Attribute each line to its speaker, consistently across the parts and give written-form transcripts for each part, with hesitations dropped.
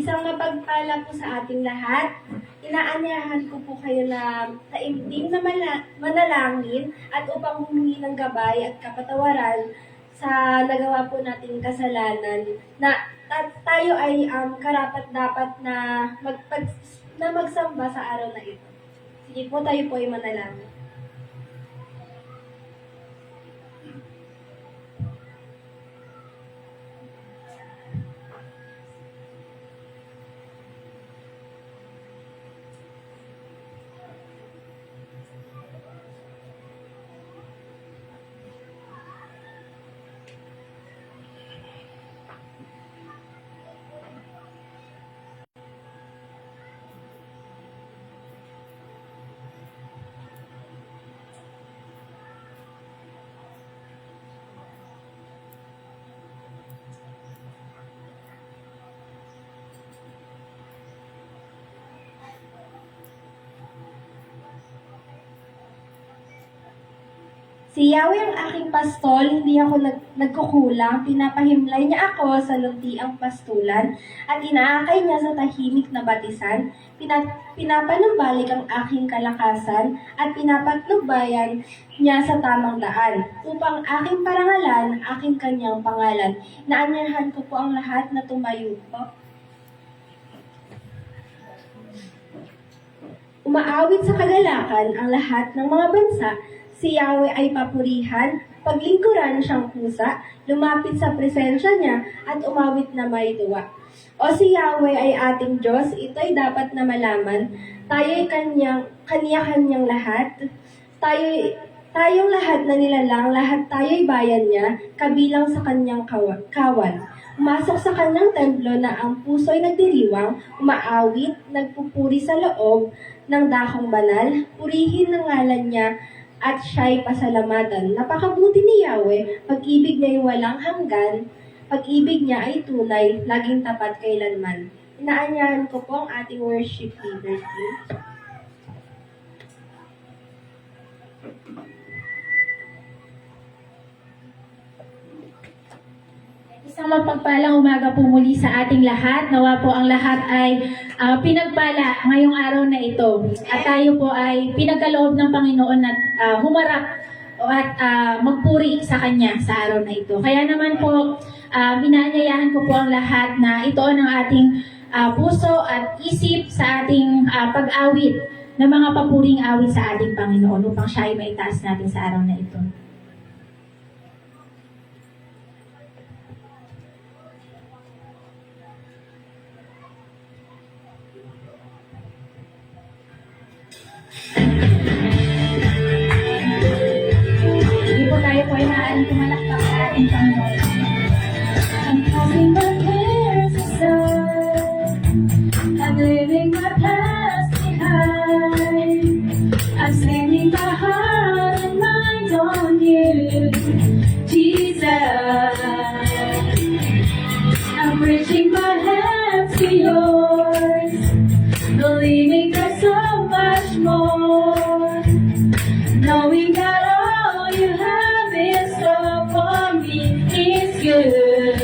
Speaker 1: Isang mapagpala po sa ating lahat. Inaanyahan ko po kayo na taimtim na manalangin at upang humingi ng gabay at kapatawaran sa nagawa po nating kasalanan na tayo ay karapat-dapat na magsamba sa araw na ito. Sige po, tayo po ay manalangin. Si Yahweh ang aking pastol, hindi ako nagkukulang, pinapahimlay niya ako sa luntiang pastulan, at inaakay niya sa tahimik na batisan, pinapanumbalik ang aking kalakasan, at pinapatnubayan niya sa tamang daan, upang aking parangalan, aking kanyang pangalan. Naanyahan ko po ang lahat na tumayo po. Umaawit sa kagalakan ang lahat ng mga bansa. Si Yahweh ay papurihan, paglingkuran siyang pusa, lumapit sa presensya niya at umawit na may tuwa. O si Yahweh ay ating Diyos, ito'y dapat na malaman. Tayo'y kanya-kanyang lahat. Tayong lahat na nilalang, lahat tayo'y bayan niya, kabilang sa kanyang kawan. Umasok sa kanyang templo na ang puso'y nagdiriwang, umaawit, nagpupuri sa loob ng dakong banal, purihin ng ngalan niya, at siya'y pasalamatan. Napakabuti ni Yahweh, pag-ibig niya'y walang hanggan, pag-ibig niya ay tunay, laging tapat kailanman. Inaanyahan ko po ang ating worship leader team.
Speaker 2: Isang mapagpalang umaga po muli sa ating lahat. Nawa po ang lahat ay pinagpala ngayong araw na ito. At tayo po ay pinagkaloob ng Panginoon at humarap at magpuri sa Kanya sa araw na ito. Kaya naman po, binaanyayahan ko po ang lahat na ito ang ating puso at isip sa ating pag-awit ng mga papuring awit sa ating Panginoon upang siya ay maitaas natin sa araw na ito. Hindi po tayo po ay maaaring pumalakpak sa ating Panginoon. I'm casting my cares aside. I'm leaving my past behind. I'm sending my heart and mind on you, Jesus. I'm reaching my hands to yours, believing there's so much more, knowing that all you have in store for me is good,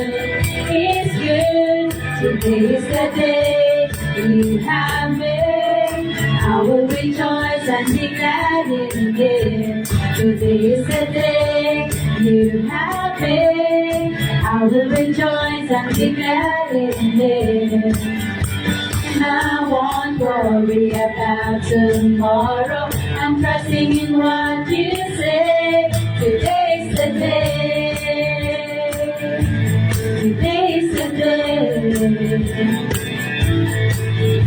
Speaker 2: is good. Today is the day you have made. I will rejoice and be glad in it. Today is the day you have made. I will rejoice and be glad in it. I won't worry about tomorrow. I'm trusting in what you say. Today's the day. Today's the day.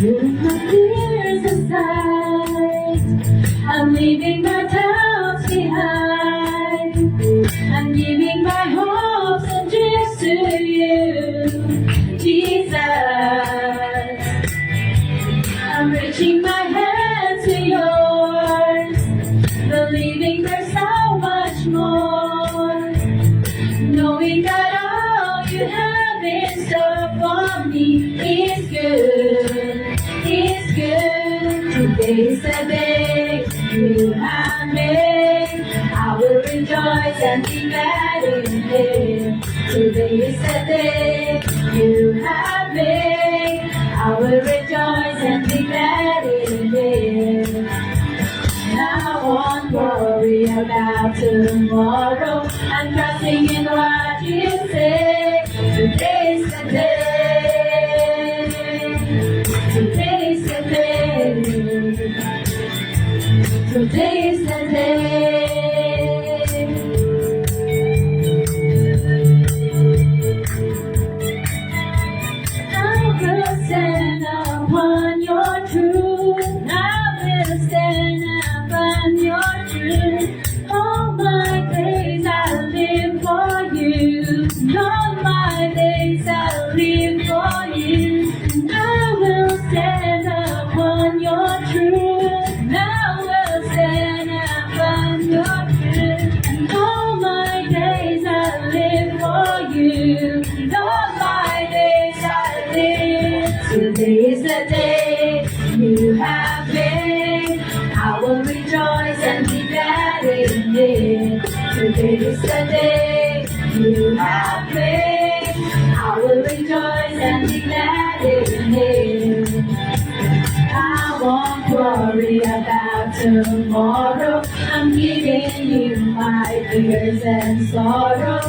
Speaker 2: Put my fears aside. I'm leaving my doubts behind. I'm giving my hopes and dreams to you, Jesus. I'm reaching my hands to yours, believing there's so much more, knowing that all you have in store for me is good, is good. Today's the day you have made. I will rejoice and be glad in it. Today is the day you have made. I will rejoice and be glad in it. And I won't worry about tomorrow. I'm trusting in what you say. Today's the day. Today's the day. Today's the day. I will stand upon your truth. I will stand upon your truth. All my days I'll live for you. All my days I'll live for you. I will stand upon your truth. I will stand upon your truth. All my days I'll live for you. All my days I'll live. Today is the day you have made. I will rejoice and be glad in it. Today is the day you have made. I will rejoice and be glad in it. I won't worry about tomorrow. I'm giving you my fears and sorrow.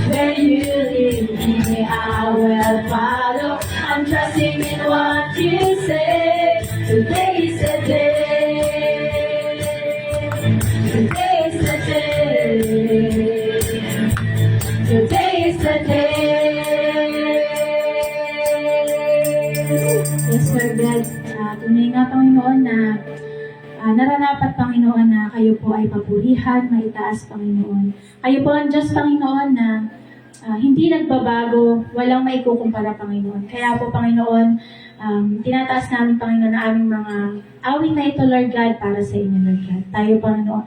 Speaker 2: Where you lead me, I will follow. I'm trusting in what you say. Today's the day. Today's the day. Today's the day. Yes, Lord God. Tunay nga, Panginoon, na nararapat, Panginoon, na kayo po ay papurihan, maitaas, Panginoon. Kayo po ang Diyos, Panginoon, na hindi nagbabago, walang maikukumpara, Panginoon. Kaya po, Panginoon, tinataas namin, Panginoon, na aming mga awit na ito, Lord God, para sa inyo, Lord God. Tayo, Panginoon,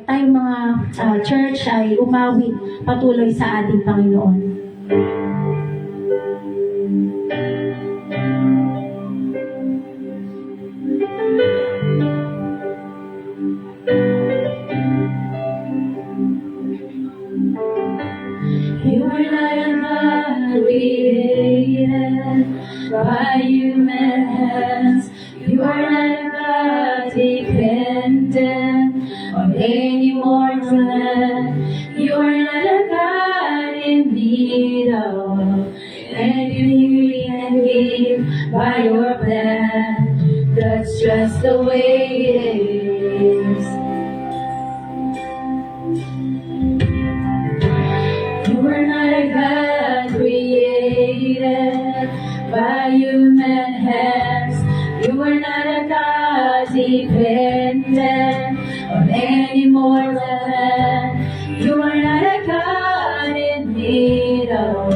Speaker 2: tayo mga church ay umawit patuloy sa ating Panginoon. You were not created by human hands. You are not a God dependent on any mortal man. You are not a God in need of anything we can give by your plan. That's just the way it is. You were not a God created by human hands. You were not a God dependent on any mortal man. You are not a God in need of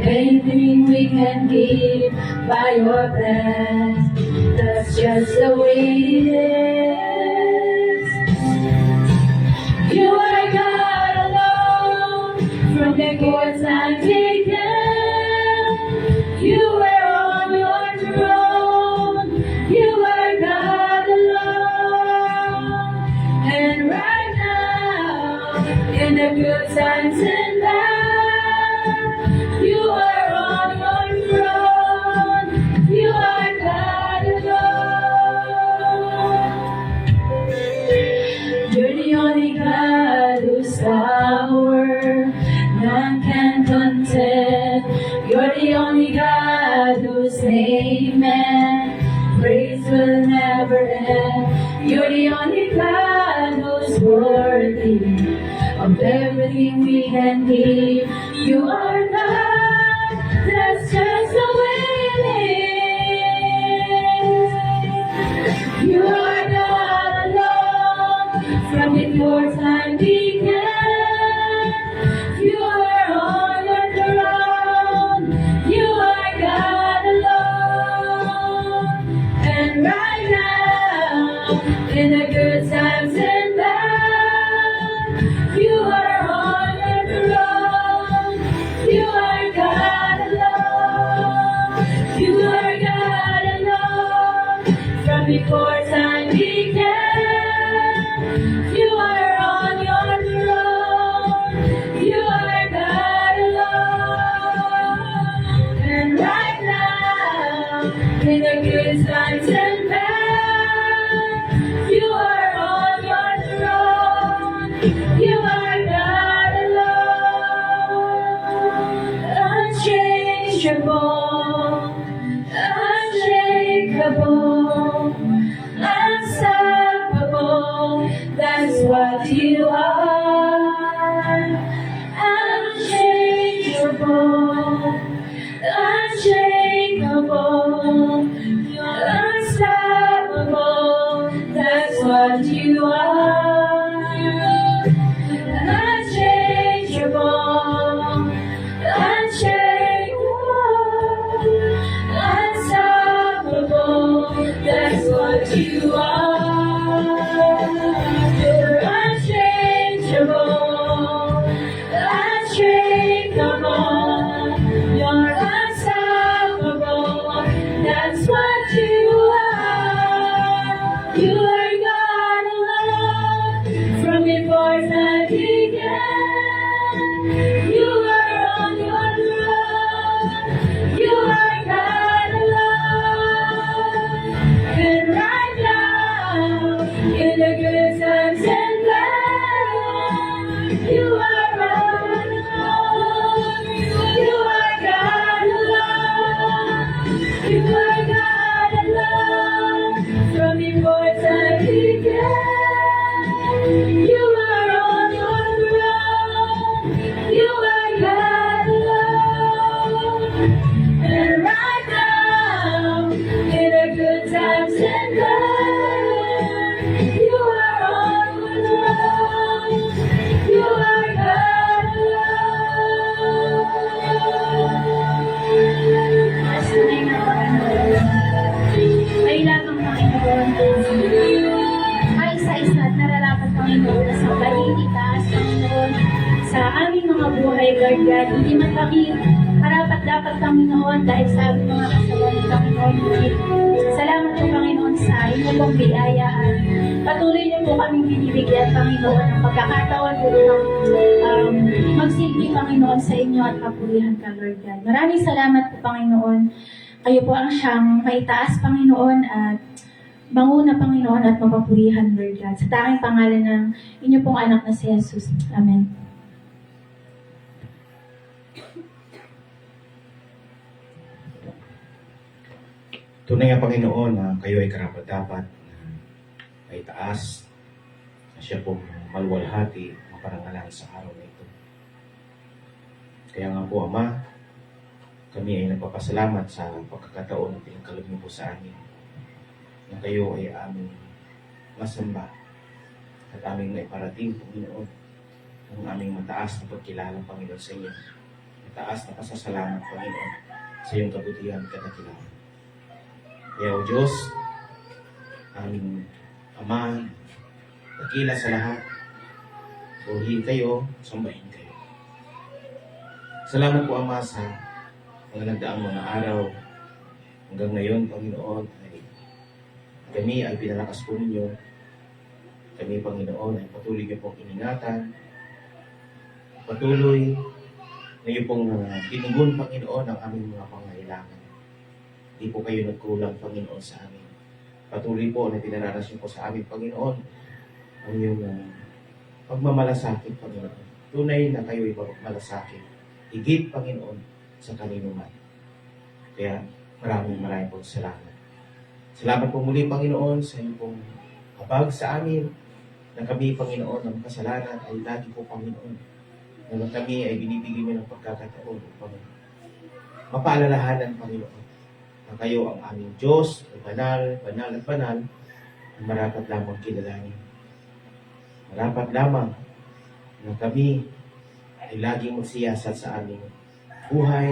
Speaker 2: anything we can give by your plan. That's just the way it is. You are God alone from before time began. You were on your throne. You are God alone. And right now, in the good times and bad, you are on your throne. You are God alone. You're the only God whose power none can contend. You're the only God whose name and praise will never end. You're the only God who's worthy of everything we can give. You are God, that's just the way it is. You are God alone from before time began. You are on your throne. You are God alone. And right now, in the good times and bad, you are on your throne. You are God alone. You are God alone. From before time began, you are on your throne. You are God alone. And right now, In the good times and bad, you are on your throne. You are God alone, unchangeable, unshakable, unstoppable. That's what you are. Unchangeable, unshakable, unstoppable. That's what you are. Unchangeable, unshakable, unstoppable. That's what you are. You're unchangeable, unshakable. You're unstoppable. That's what you are. You are God alone from before time began. You are on your throne. You are God alone. And right now, in the good times and bad, you are on your throne. You are God alone. You are God alone. From before time began, you are on your throne. You are God alone. And right now, in the good times and bad, you are on your throne. You are God alone. Mas tunay na Panginoon, ay lamang Panginoon ay isa-isa at nararapat Panginoon na sa baliti taas Panginoon sa aming mga buhay, Lord God. Hindi man kami karapat dapat Panginoon dahil sa aming mga kasalanan Panginoon. Salamat po Panginoon sa inyo pong biyaya at patuloy niyo po kaming binibigyan Panginoon ng pagkakataon po magsilbi Panginoon sa inyo at papurihan ka Lord God. Maraming salamat po Panginoon. Kayo po ang siyang maitaas Panginoon at manguna Panginoon at mapapurihan Lord God. Sa tanging pangalan ng inyo pong anak na si Jesus. Amen.
Speaker 3: Tunay nga Panginoon na kayo ay karapat-dapat na ay taas na siya pong maluwalhati maparangalan sa araw na ito. Kaya nga po Ama, kami ay nagpapasalamat sa pagkakataon na pinagkaloob niyo po sa amin na kayo ay aming masamba at aming naiparating Panginoon ang aming mataas na pagkilala Panginoon sa iyo. Mataas na pasasalamat Panginoon sa iyong kabutihan at kadakilaan. Kaya o Diyos, aming Ama, dakila sa lahat, purihin kayo, sambahin kayo. Salamat po Ama sa mga nagdaang mga araw. Hanggang ngayon, Panginoon, ay kami ay pinalakas po ninyo. Kami, Panginoon, ay patuloy niyo pong iningatan. Patuloy na niyo pong tinugon, Panginoon, ang aming mga pangailangan. Hindi po kayo nagkulang, Panginoon, sa amin. Patuloy po na pinaranas niyo po sa amin, Panginoon, ang iyong pagmamalasakit, Panginoon. Tunay na kayo ay pagmamalasakit. Higit, Panginoon, sa kanino man. Kaya maraming pong salamat. Salamat po muli, Panginoon, sa iyong pong habag sa amin na kami, Panginoon, ng kasalanan ay lagi po, Panginoon. Na kami ay binibigyan mo ng pagkakataon upang mapaalalahanan, Panginoon, na kayo ang aming Diyos, banal, banal at banal, na marapat lamang kilalanin. Marapat lamang na kami ay laging magsiyasat sa aming buhay,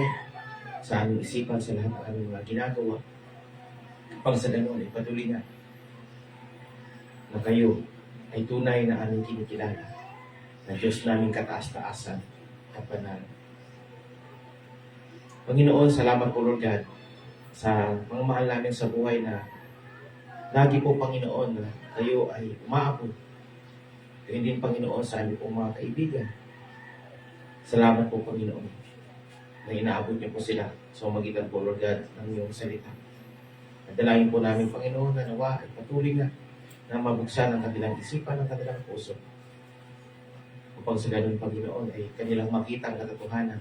Speaker 3: sa aming isipan, sa lahat ng aming mga ginagawa. Pang sa ganun, ay patuloy na kayo ay tunay na aming kinikilala na Diyos naming kataas-taasan at banal. Panginoon, salamat po Lord God sa mga mahal namin sa buhay na lagi po Panginoon na kayo ay umaabot. Kaya din Panginoon sa aming pong mga kaibigan. Salamat po Panginoon na inaabot niyo po sila sa magitan po Lord God ng iyong salita. Nadalain po namin, Panginoon, na nawa ay patuloy na mabuksan ang kanilang isipan, ang kanilang puso. Upang sa ganun, Panginoon, ay kanilang makita ang katotohanan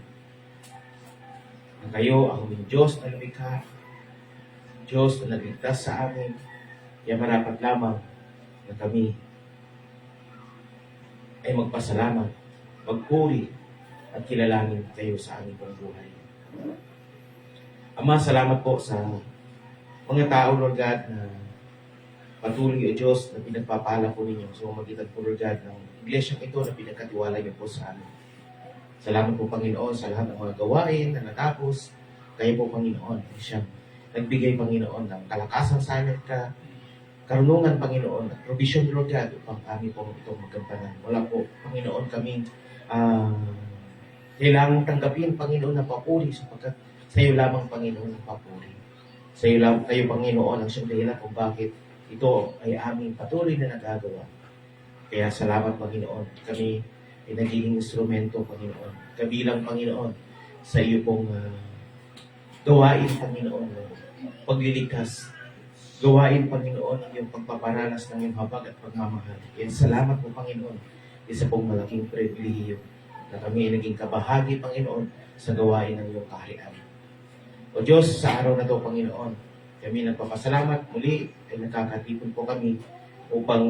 Speaker 3: na kayo ang aming Diyos na lumikha, Diyos na nagligtas sa amin, kaya marapat lamang na kami ay magpasalamat, magpuri, at kilalanin kayo sa aming pong buhay. Ama, salamat po sa mga tao, Lord God, na patuloy, O Diyos, na pinagpapala po ninyo sa magitan po, Lord God, ng iglesyang ito na pinagkatiwala niyo po sa amin. Salamat po, Panginoon, sa lahat ng mga gawain na natapos. Kayo po, Panginoon, ay siyang nagbigay, Panginoon, ng kalakasan sa amin karunungan, Panginoon, at provision, Lord God, upang kami po itong magampanan. Wala po, Panginoon, kaming kailangang tanggapin, Panginoon, na papuri sapagkat sa iyo lamang, Panginoon, ang papuri. Sa iyo lamang, kayo, Panginoon, ang siyang dahilan kung bakit ito ay aming patuloy na nagagawa. Kaya salamat, Panginoon. Kami ay nagiging instrumento, Panginoon. Kabilang, Panginoon, sa iyo pong gawain, Panginoon, pagliligtas. Gawain, Panginoon, yung pagpaparanas ng iyong habag at pagmamahal. Kaya salamat po, Panginoon. Isa pong malaking pribilehiyo na kami ay naging kabahagi, Panginoon, sa gawain ng iyong kaharian. O Diyos, sa araw na ito, Panginoon, kami nagpapasalamat. Muli ay nakakatipon po kami upang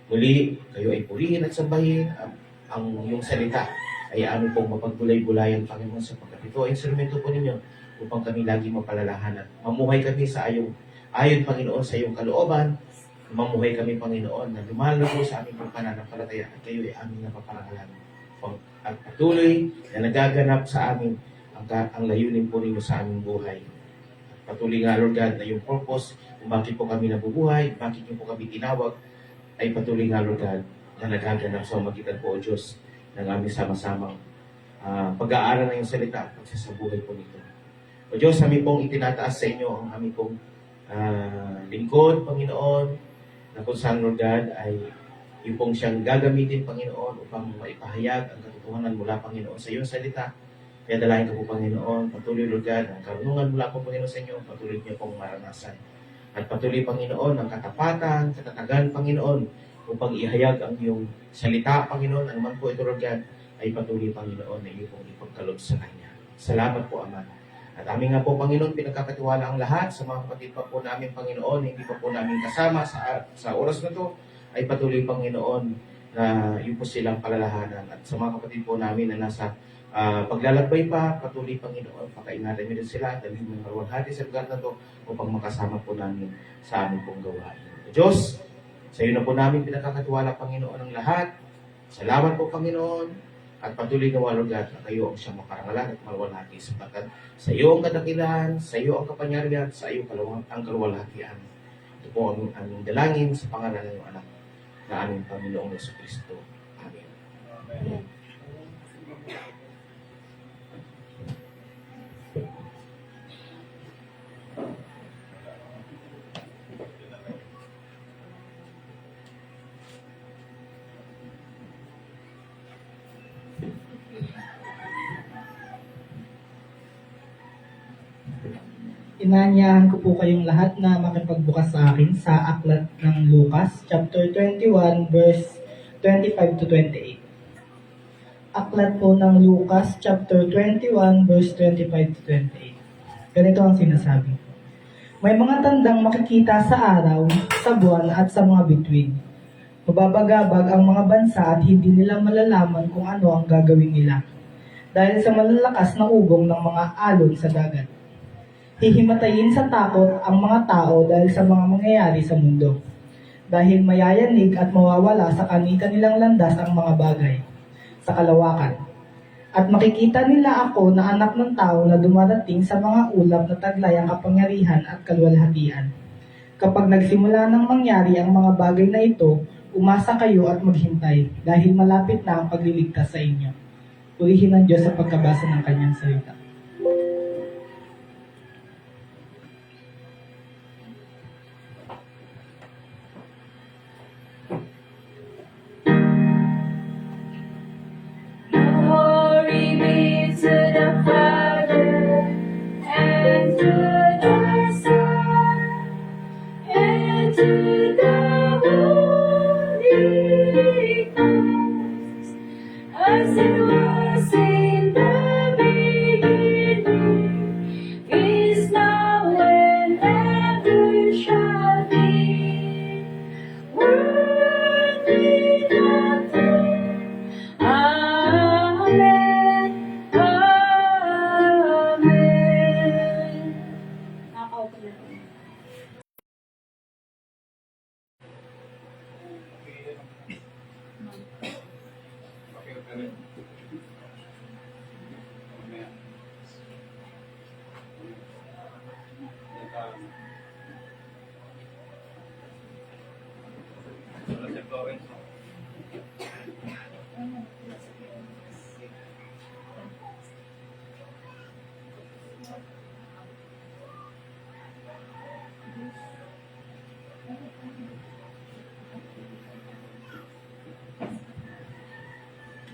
Speaker 3: muli kayo ay purihin at sambahin. Ang iyong salita ay amin pong mapagbulay-bulayan, Panginoon, sapagkat ito ay instrumento po ninyo upang kami lagi mapalalahanan. Mamuhay kami sa ayon, Panginoon, sa iyong kalooban. Mamuhay kami, Panginoon, na lumalago sa aming pananampalataya at kayo ay aming napaparangalan. At patuloy na nagaganap sa amin ang layunin po ninyo sa aming buhay. At patuloy nga, Lord God, na yung purpose kung bakit po kami nabubuhay, bakit niyo po kami tinawag, ay patuloy nga, Lord God, na nagaganap sa magitan po, O Diyos, ng aming sama-samang pag-aaral ng iyong salita at pagsasabuhay po nito. O Diyos, amin pong itinataas sa inyo ang aming pong lingkod, Panginoon, na kung saan, Lord God, ay yung pong siyang gagamitin, Panginoon, upang maipahayag ang katotohanan mula, Panginoon, sa iyong salita. Kaya dalahin ka po, Panginoon, patuloy, Lord God, ang karunungan mula po, Panginoon, sa inyo, patuloy niyo pong maranasan. At patuloy, Panginoon, ang katapatan, katatagan, Panginoon, upang ihayag ang iyong salita, Panginoon, ang man po ito, Lord God, ay patuloy, Panginoon, na iyo pong ipagkaloob sa Kanya. Salamat po, Ama. At amin nga po, Panginoon, pinagkakatiwala ang lahat sa mga kapatid pa po namin, Panginoon, hindi pa po namin kasama sa oras na to, ay patuloy, Panginoon, na yun po silang palalahanan. At sa mga kapatid po namin na nasa paglalakbay pa, patuloy, Panginoon, pakaingatan niyo din sila at dalhin ng maruwalhati sa lugar na to upang makasama po namin sa aming pong gawain. Diyos, sa iyo na po namin pinagkakatiwala, Panginoon, ang lahat. Salamat po, Panginoon. At patuloy na Lord God, na kayo ang siyang makarangalan at maluwalhati sapagkat sa iyo ang kadakilan, sa iyo ang kapangyarihan, sa iyo ang kaluwalhatian. Ito po ang aming dalangin sa pangalan ng iyong anak na aming Panginoong Jesucristo. Amen.
Speaker 4: Inanyahan ko po kayong lahat na makipagbukas sa akin sa aklat ng Lucas, chapter 21, verse 25 to 28. Aklat po ng Lucas, chapter 21, verse 25 to 28. Ganito ang sinasabi. May mga tandang makikita sa araw, sa buwan at sa mga bituin. Mababagabag ang mga bansa at hindi nila malalaman kung ano ang gagawin nila dahil sa malalakas na ugong ng mga alon sa dagat. Hihimatayin sa takot ang mga tao dahil sa mga mangyayari sa mundo. Dahil mayayanig at mawawala sa kanilang landas ang mga bagay sa kalawakan. At makikita nila ako na anak ng tao na dumarating sa mga ulap na taglay ang kapangyarihan at kaluwalhatian. Kapag nagsimula nang mangyari ang mga bagay na ito, umasa kayo at maghintay dahil malapit na ang pagliligtas sa inyo. Purihin ng Diyos sa pagkabasa ng kanyang salita.
Speaker 2: Glory be to the Father, and to the Son,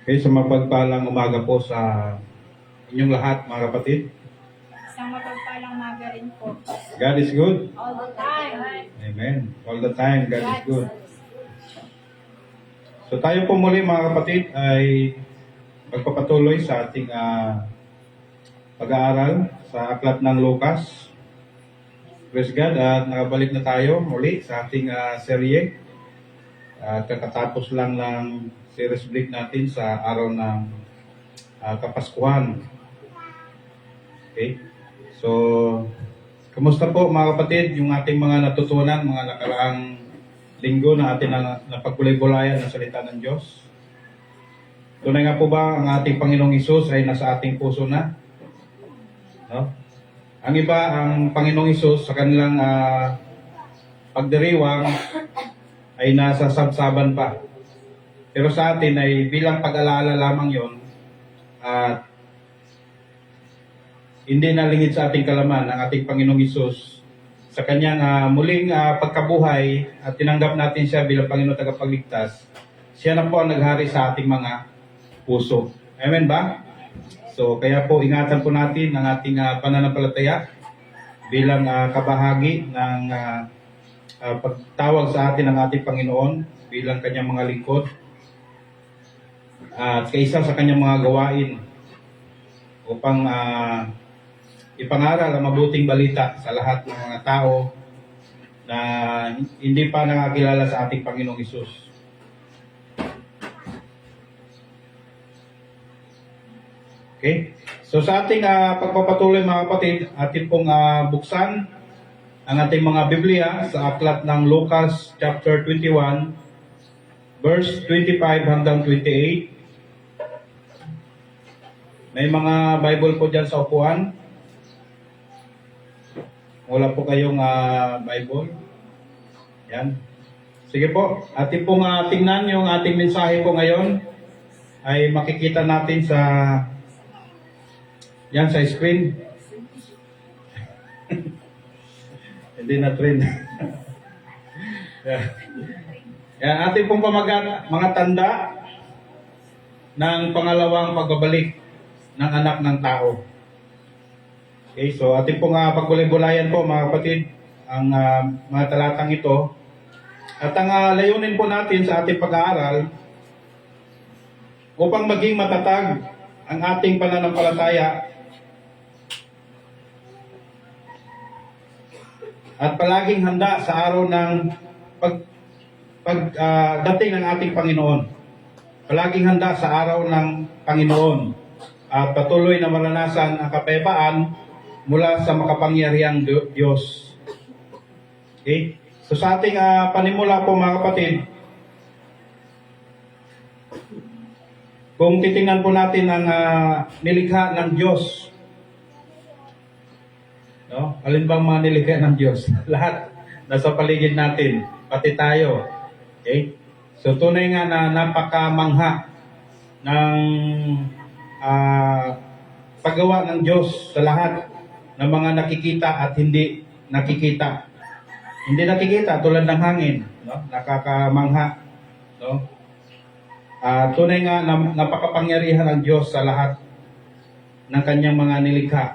Speaker 3: Okay, so mapagpalang umaga po sa inyong lahat, mga kapatid.
Speaker 5: Isang mapagpalang maga rin po.
Speaker 3: God is good.
Speaker 5: All the time.
Speaker 3: Amen. All the time, God is good. So tayo po muli, mga kapatid, ay magpapatuloy sa ating pag-aaral sa aklat ng Lucas. Praise God, at nakabalik na tayo muli sa ating serye. Kakatapos lang ng series break natin sa araw ng Kapaskuhan. Okay? So, kumusta po mga kapatid yung ating mga natutunan, mga nakaraang linggo na ating napagkulay-bulayan ng salita ng Diyos? Tunay nga po ba ang ating Panginoong Hesus ay nasa ating puso na? No? Ang iba, ang Panginoong Hesus sa kanilang pagdiriwang ay nasa sabsaban pa. Pero sa atin ay bilang pag-alaala lamang yon at hindi nalingid sa ating kalaman ang ating Panginoong Hesus sa kanyang muling pagkabuhay at tinanggap natin siya bilang Panginoon tagapagligtas. Siya na po ang naghari sa ating mga puso. Amen ba? So kaya po ingatan po natin ang ating pananampalataya bilang kabahagi ng pagtawag sa atin ng ating Panginoon bilang kanyang mga lingkod at kaisa sa kanyang mga gawain upang ipangaral ang mabuting balita sa lahat ng mga tao na hindi pa nakakilala sa ating Panginoong Hesus. Okay? So sa ating pagpapatuloy mga kapatid, atin pong buksan ang ating mga Biblia sa aklat ng Lucas chapter 21 verse 25 hanggang 28. May mga Bible po dyan sa upuan. Wala po kayong Bible. Yan. Sige po, atin pong tingnan yung ating mensahe po ngayon ay makikita natin sa yan sa screen. Hindi na trend. Yan, ating pong pamagat, mga tanda ng pangalawang pagbabalik ng anak ng tao. Okay, so ating pong pagbulay-bulayan po mga kapatid ang mga talatang ito. At ang layunin po natin sa ating pag-aaral upang maging matatag ang ating pananampalataya at palaging handa sa araw ng pagdating ng ating Panginoon. Palaging handa sa araw ng Panginoon at patuloy na maranasan ang kapayapaan mula sa makapangyarihang Diyos. Okay? So sa ating panimula po mga kapatid, kung titingnan po natin ang nilikha ng Diyos, no? Alin bang mga nilikha ng Diyos? Lahat nasa paligid natin, pati tayo. Okay? So tunay nga na napakamangha ng paggawa ng Diyos sa lahat ng mga nakikita at hindi nakikita. Hindi nakikita tulad ng hangin, no? Nakakamangha, no? Tunay nga napakapangyarihan ng Diyos sa lahat ng kanyang mga nilikha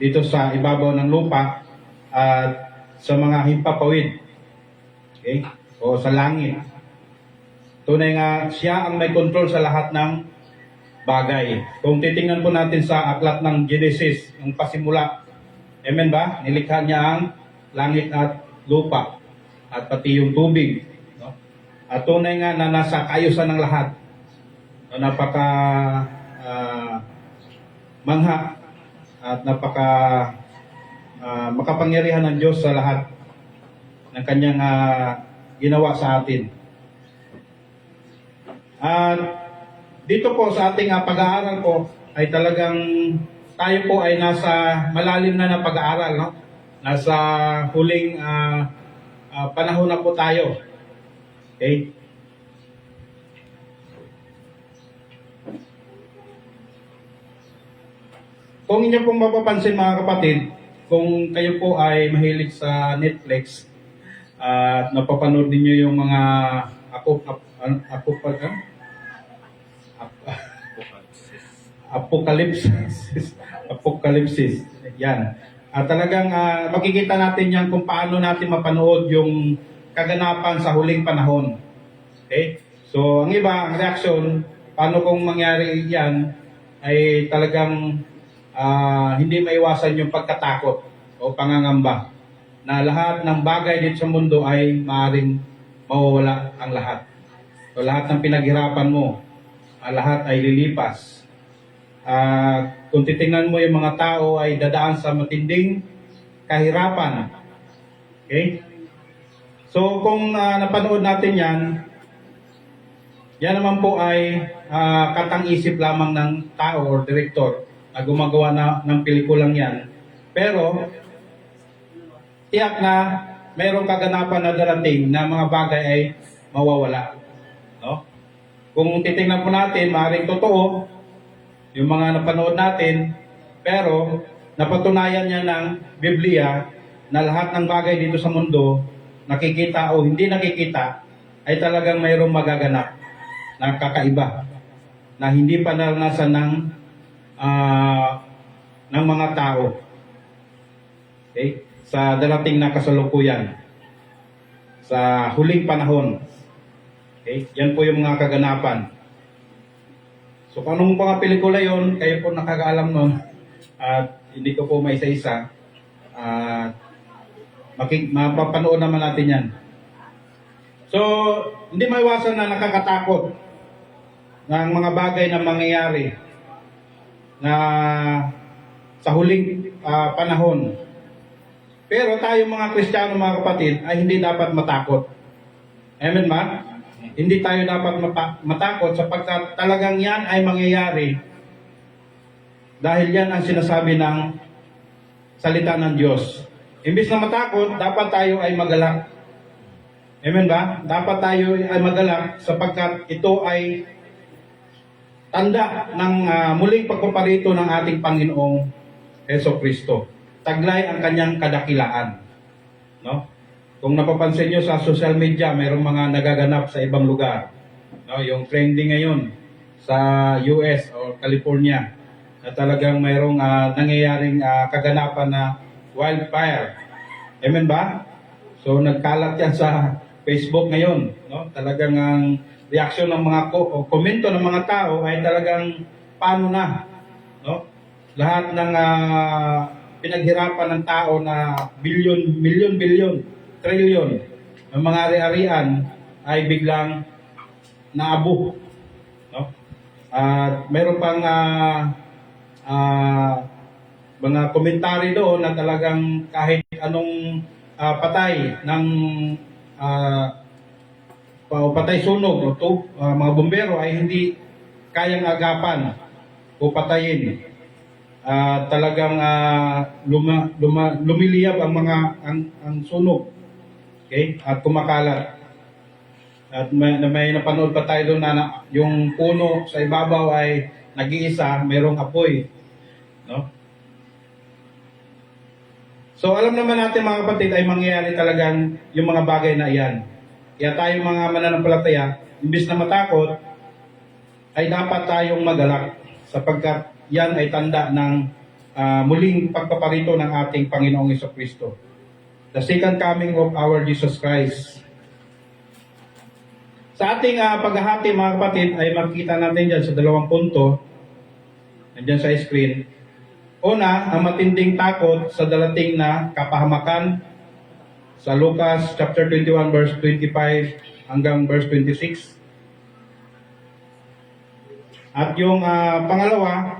Speaker 3: dito sa ibabaw ng lupa at sa mga himpapawid. Okay? O sa langit. Tunay nga siya ang may control sa lahat ng bagay. Kung titingnan po natin sa aklat ng Genesis, yung pasimula, amen ba? Nilikha niya ang langit at lupa at pati yung tubig. No? At tunay nga na nasa kaayusan ng lahat. No, napaka mangha at napaka makapangyarihan ng Diyos sa lahat ng kanyang ginawa sa atin. At dito po sa ating pag-aaral po ay talagang tayo po ay nasa malalim na pag-aaral, no?
Speaker 6: nasa huling panahon na po tayo. Okay? Kung inyo pong mapapansin mga kapatid, kung kayo po ay mahilig sa Netflix at napapanood ninyo yung mga apocalypse. Yan. At talagang makikita natin yan kung paano natin mapanood yung kaganapan sa huling panahon. Okay? So, ang iba, ang reaksyon, paano kung mangyari yan, ay talagang hindi maiwasan yung pagkatakot o pangangamba na lahat ng bagay dito sa mundo ay maaaring mawawala ang lahat. So, lahat ng pinaghirapan mo, lahat ay lilipas. Kung titingnan mo yung mga tao ay dadaan sa matinding kahirapan. Okay? So, kung napanood natin yan, yan naman po ay katang-isip lamang ng tao or director na gumagawa ng pelikulang yan. Pero, tiyak na mayroong kaganapan na darating na mga bagay ay mawawala. No? Kung titingnan po natin, maaaring totoo yung mga napanood natin, pero napatunayan niya ng Biblia na lahat ng bagay dito sa mundo, nakikita o hindi nakikita, ay talagang mayroong magaganap na kakaiba na hindi pa naranasan ng mga tao. Okay? Sa darating na kasalukuyan, sa huling panahon. Okay? Yan po yung mga kaganapan. So kung anong mga pelikula yon, kayo po nakakaalam nun, at hindi ko po may isa-isa, mapapanood naman natin yan. So, hindi maiwasan na nakakatakot ng mga bagay na mangyayari na sa huling panahon. Pero tayo mga Kristiyano, mga kapatid, ay hindi dapat matakot. Amen ba? Hindi tayo dapat matakot sapagkat talagang yan ay mangyayari dahil yan ang sinasabi ng salita ng Diyos. Imbis na matakot, dapat tayo ay magalak. Amen ba? Dapat tayo ay magalak sapagkat ito ay tanda ng muling pagpaparito ng ating Panginoong Jesucristo. Taglay ang kanyang kadakilaan. No? Kung napapansin nyo sa social media, mayroong mga nagaganap sa ibang lugar. No, yung trending ngayon sa US o California na talagang mayroong nangyayaring kaganapan na wildfire. Amen ba? So nagkalat yan sa Facebook ngayon. No? Talagang ang reaksyon ng mga komento ng mga tao ay talagang paano na. No? Lahat ng pinaghirapan ng tao na bilyon, trilyon ng mga ari-arian ay biglang naabo. No? At mayroon pang mga komentary doon na talagang kahit anong patay ng patay sunog o mga bumbero ay hindi kayang agapan o patayin. Talagang lumiliyab ang ang sunog. Okay? At kumakalat. At may napanood pa tayo doon na yung puno sa ibabaw ay nag-iisa, mayroong apoy. No? So alam naman natin mga kapatid ay mangyayari talagang yung mga bagay na iyan. Kaya tayo mga mananampalataya, imbis na matakot, ay dapat tayong magalak sapagkat yan ay tanda ng muling pagpaparito ng ating Panginoong Jesucristo. The second coming of our Jesus Christ. Sa ating paghahati mga kapatid ay makita natin dyan sa dalawang punto, nandyan sa screen. Una, ang matinding takot sa darating na kapahamakan sa Lucas chapter 21 verse 25 hanggang verse 26. At yung pangalawa,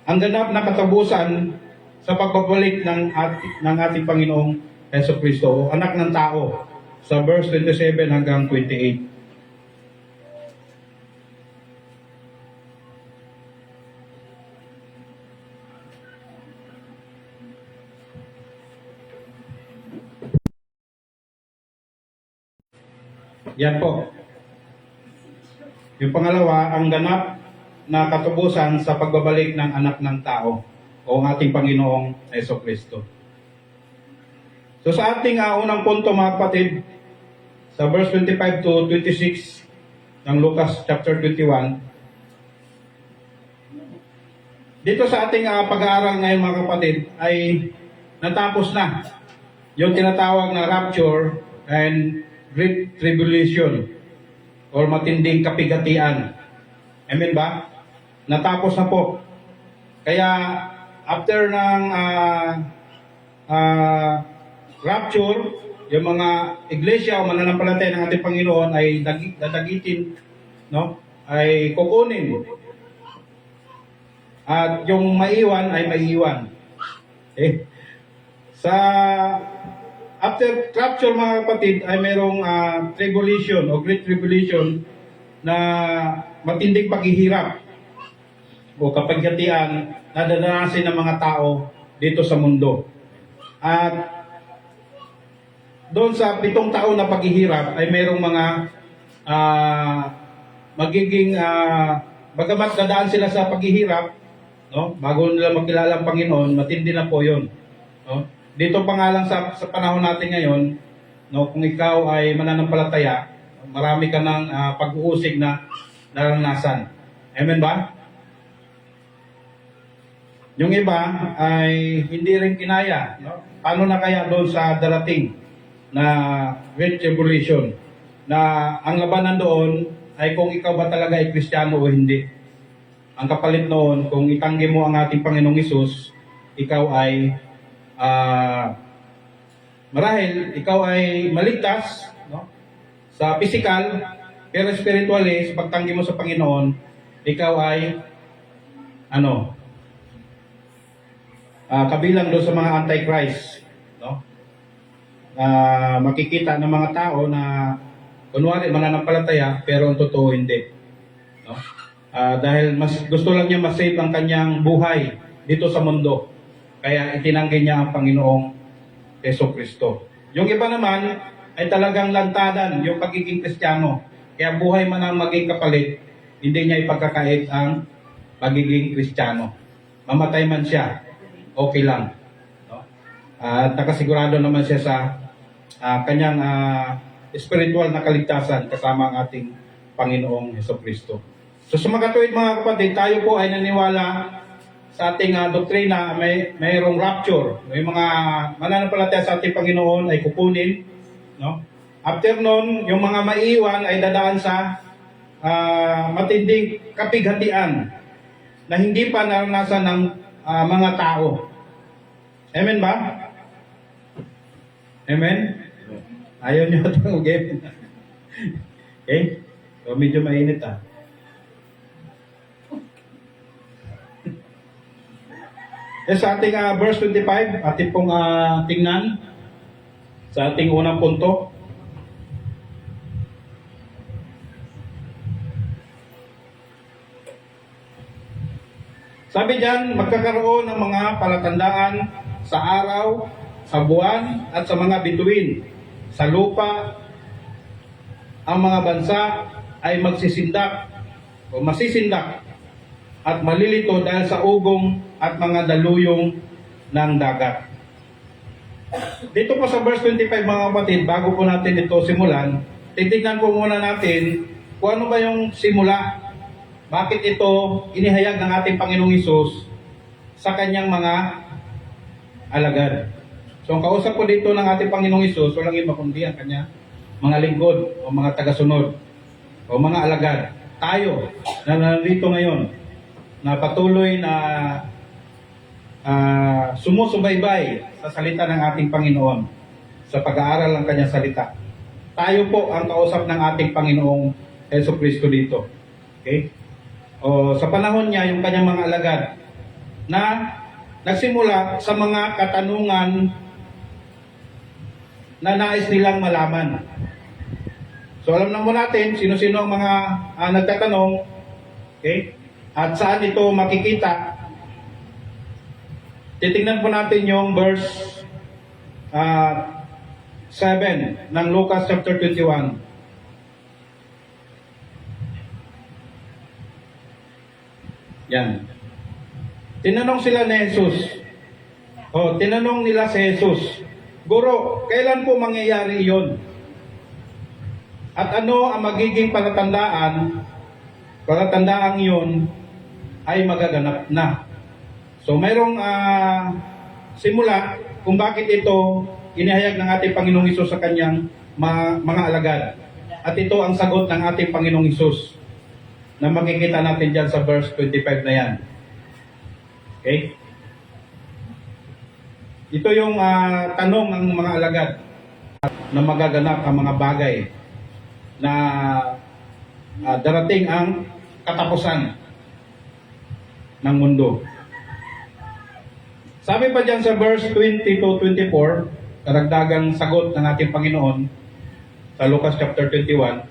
Speaker 6: ang ganap na katapusan sa pagbabalik ng ating Panginoong Jesucristo, anak ng tao, sa verse 27 hanggang 28. Yan po. Yung pangalawa, ang ganap na katubusan sa pagbabalik ng anak ng tao o ang ating Panginoong Jesucristo. So sa ating unang punto mga kapatid, sa verse 25 to 26 ng Lucas chapter 21, dito sa ating pag-aaral ngayon mga kapatid ay natapos na yung tinatawag na rapture and great tribulation or matinding kapigatian. Amen ba? Natapos na po. Kaya after ng rapture, yung mga iglesia o mananampalataya ng ating Panginoon ay dadagitin, no? Ay kukunin. At yung maiwan ay maiwan. Sa after rapture mga kapatid ay merong tribulation o great tribulation na matinding paghihirap o kapaghatian na dadanasin ng mga tao dito sa mundo. At doon sa 7 taon na paghihirap ay merong mga magiging bagamat dadaan sila sa paghihirap, no? Bago nila makilala ang Panginoon, matindi na po 'yon, no? Dito pa nga lang sa panahon natin ngayon, no, kung ikaw ay mananampalataya, marami ka ng pag-uusig na naranasan. Amen ba? Yung iba ay hindi rin kinaya, no? Paano na kaya doon sa darating na great tribulation, na ang labanan doon ay kung ikaw ba talaga ay Kristiyano o hindi. Ang kapalit noon, kung itanggi mo ang ating Panginoong Hesus, ikaw ay marahil ikaw ay maligtas, no? Sa physical, pero spiritually, sa pagtanggi mo sa Panginoon, ikaw ay kabilang doon sa mga antichrist, no? Makikita ng mga tao na kunwari mananampalataya pero ang totoo hindi, no? Dahil mas gusto lang niya masave ang kanyang buhay dito sa mundo, kaya itinanggi niya ang Panginoong Jesucristo. Yung iba naman ay talagang lantadan yung pagiging Kristiyano, kaya buhay man ang maging kapalit, hindi niya ipagkakait ang pagiging Kristiyano. Mamatay man siya, okay lang, no? At nakasigurado naman siya sa kanyang spiritual na kaligtasan kasama ang ating Panginoong Jesucristo. So sa mga katuwid mga kapatid, tayo po ay naniwala sa ating doktrina, mayroong rapture. May mga mananampalataya sa ating Panginoon ay kukunin, no? After nun, yung mga maiiwan ay dadaan sa matinding kapighatian na hindi pa naranasan ng mga tao. Amen ba? Amen? Ayaw nyo itong game. Okay? So medyo mainit Sa ating verse 25, ating pong tingnan sa ating unang punto. Sabi diyan, magkakaroon ng mga palatandaan sa araw, sa buwan, at sa mga bituin. Sa lupa, ang mga bansa ay magsisindak o masisindak at malilito dahil sa ugong at mga daluyong ng dagat. Dito po sa verse 25 mga kapatid, bago po natin ito simulan, titignan po muna natin kung ano ba yung simula. Bakit ito inihayag ng ating Panginoong Hesus sa kanyang mga alagad. So ang kausap ko dito ng ating Panginoong Hesus, walang iba kundi ang kanya mga lingkod o mga tagasunod o mga alagad. Tayo na nandito ngayon na patuloy na sumusubaybay sa salita ng ating Panginoon, sa pag-aaral ng kanyang salita. Tayo po ang kausap ng ating Panginoong Jesucristo dito. Okay? O sa panahon niya, yung kanyang mga alagad na nagsimula sa mga katanungan na nais nilang malaman. So alam naman natin sino-sino ang mga nagtatanong, okay? At saan ito makikita. Titingnan po natin yung verse 7 ng Lucas chapter 21. Yan. Tinanong sila ni Jesus. Tinanong nila si Jesus, Guro, kailan po mangyayari iyon? At ano ang magiging palatandaan? Palatandaang iyon ay magaganap na. So mayroong simula kung bakit ito inihayag ng ating Panginoong Hesus sa kanyang mga alagad. At ito ang sagot ng ating Panginoong Hesus na makikita natin dyan sa verse 25 na yan. Okay? Ito yung tanong ng mga alagad na magaganap ang mga bagay na darating ang katapusan ng mundo. Sabi pa dyan sa verse 20 to 24, karagdagang sagot ng ating Panginoon sa Lucas chapter 21.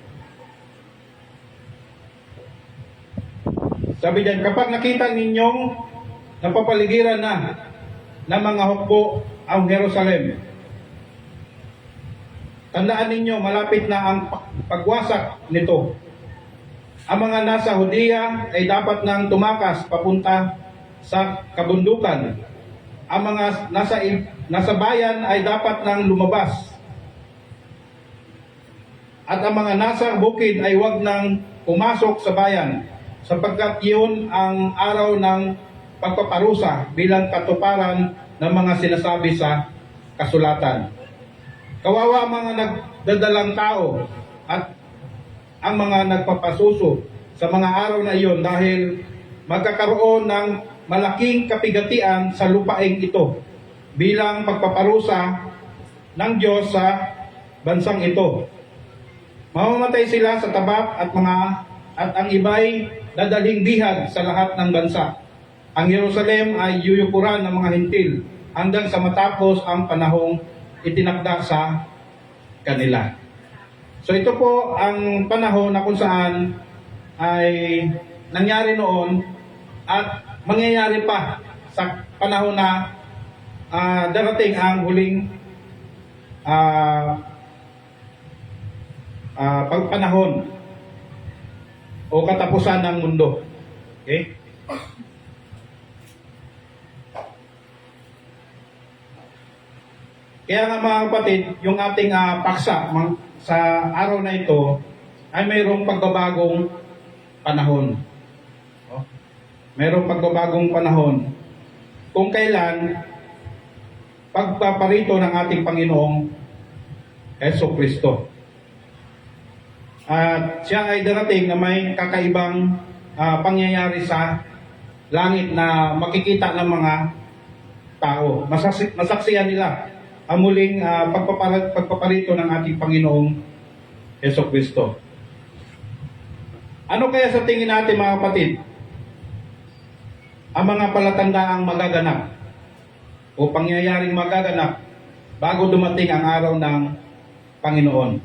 Speaker 6: Sabi dyan, kapag nakita ninyong napapaligiran na ng mga hukbo ang Jerusalem, tandaan ninyo, malapit na ang pagwasak nito. Ang mga nasa Hudiya ay dapat nang tumakas papunta sa kabundukan. Ang mga nasa bayan ay dapat nang lumabas. At ang mga nasa bukid ay huwag nang pumasok sa bayan, sapagkat iyon ang araw ng pagpaparusa bilang katuparan ng mga sinasabi sa kasulatan. Kawawa ang mga nagdadalang tao at ang mga nagpapasuso sa mga araw na iyon dahil magkakaroon ng malaking kapigatian sa lupaing ito bilang pagpaparusa ng Diyos sa bansang ito. Mamamatay sila sa tabak at ang iba'y dadaling bihag sa lahat ng bansa. Ang Jerusalem ay yuyukuran ng mga hintil hanggang sa matapos ang panahong itinakda sa kanila. So ito po ang panahon na kung saan ay nangyari noon at mangyayari pa sa panahon na darating ang huling panahon o katapusan ng mundo. Okay? Kaya nga mga kapatid, yung ating paksa sa araw na ito ay mayroong pagbabagong panahon. Mayroong pagbabagong panahon kung kailan pagpaparito ng ating Panginoong Jesucristo. At siya ay darating na may kakaibang pangyayari sa langit na makikita ng mga tao. Masaksiyan nila ang muling pagpaparito ng ating Panginoong Jesucristo. Ano kaya sa tingin natin mga kapatid? Ang mga palatandaang magaganap o pangyayaring magaganap bago dumating ang araw ng Panginoon.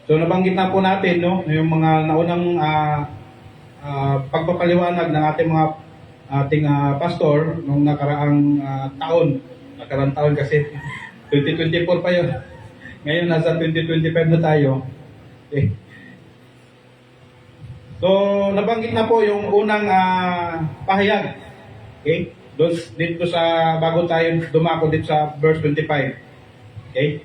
Speaker 6: So nabanggit na po natin yung mga naunang pagpapaliwanag ng ating pastor nung nakaraang taon kasi 2024 pa yun. Ngayon nasa 2025 na tayo. Okay. So, nabanggit na po yung unang pahayag. Okay? Dito sa, bago tayo dumako dito sa verse 25. Okay?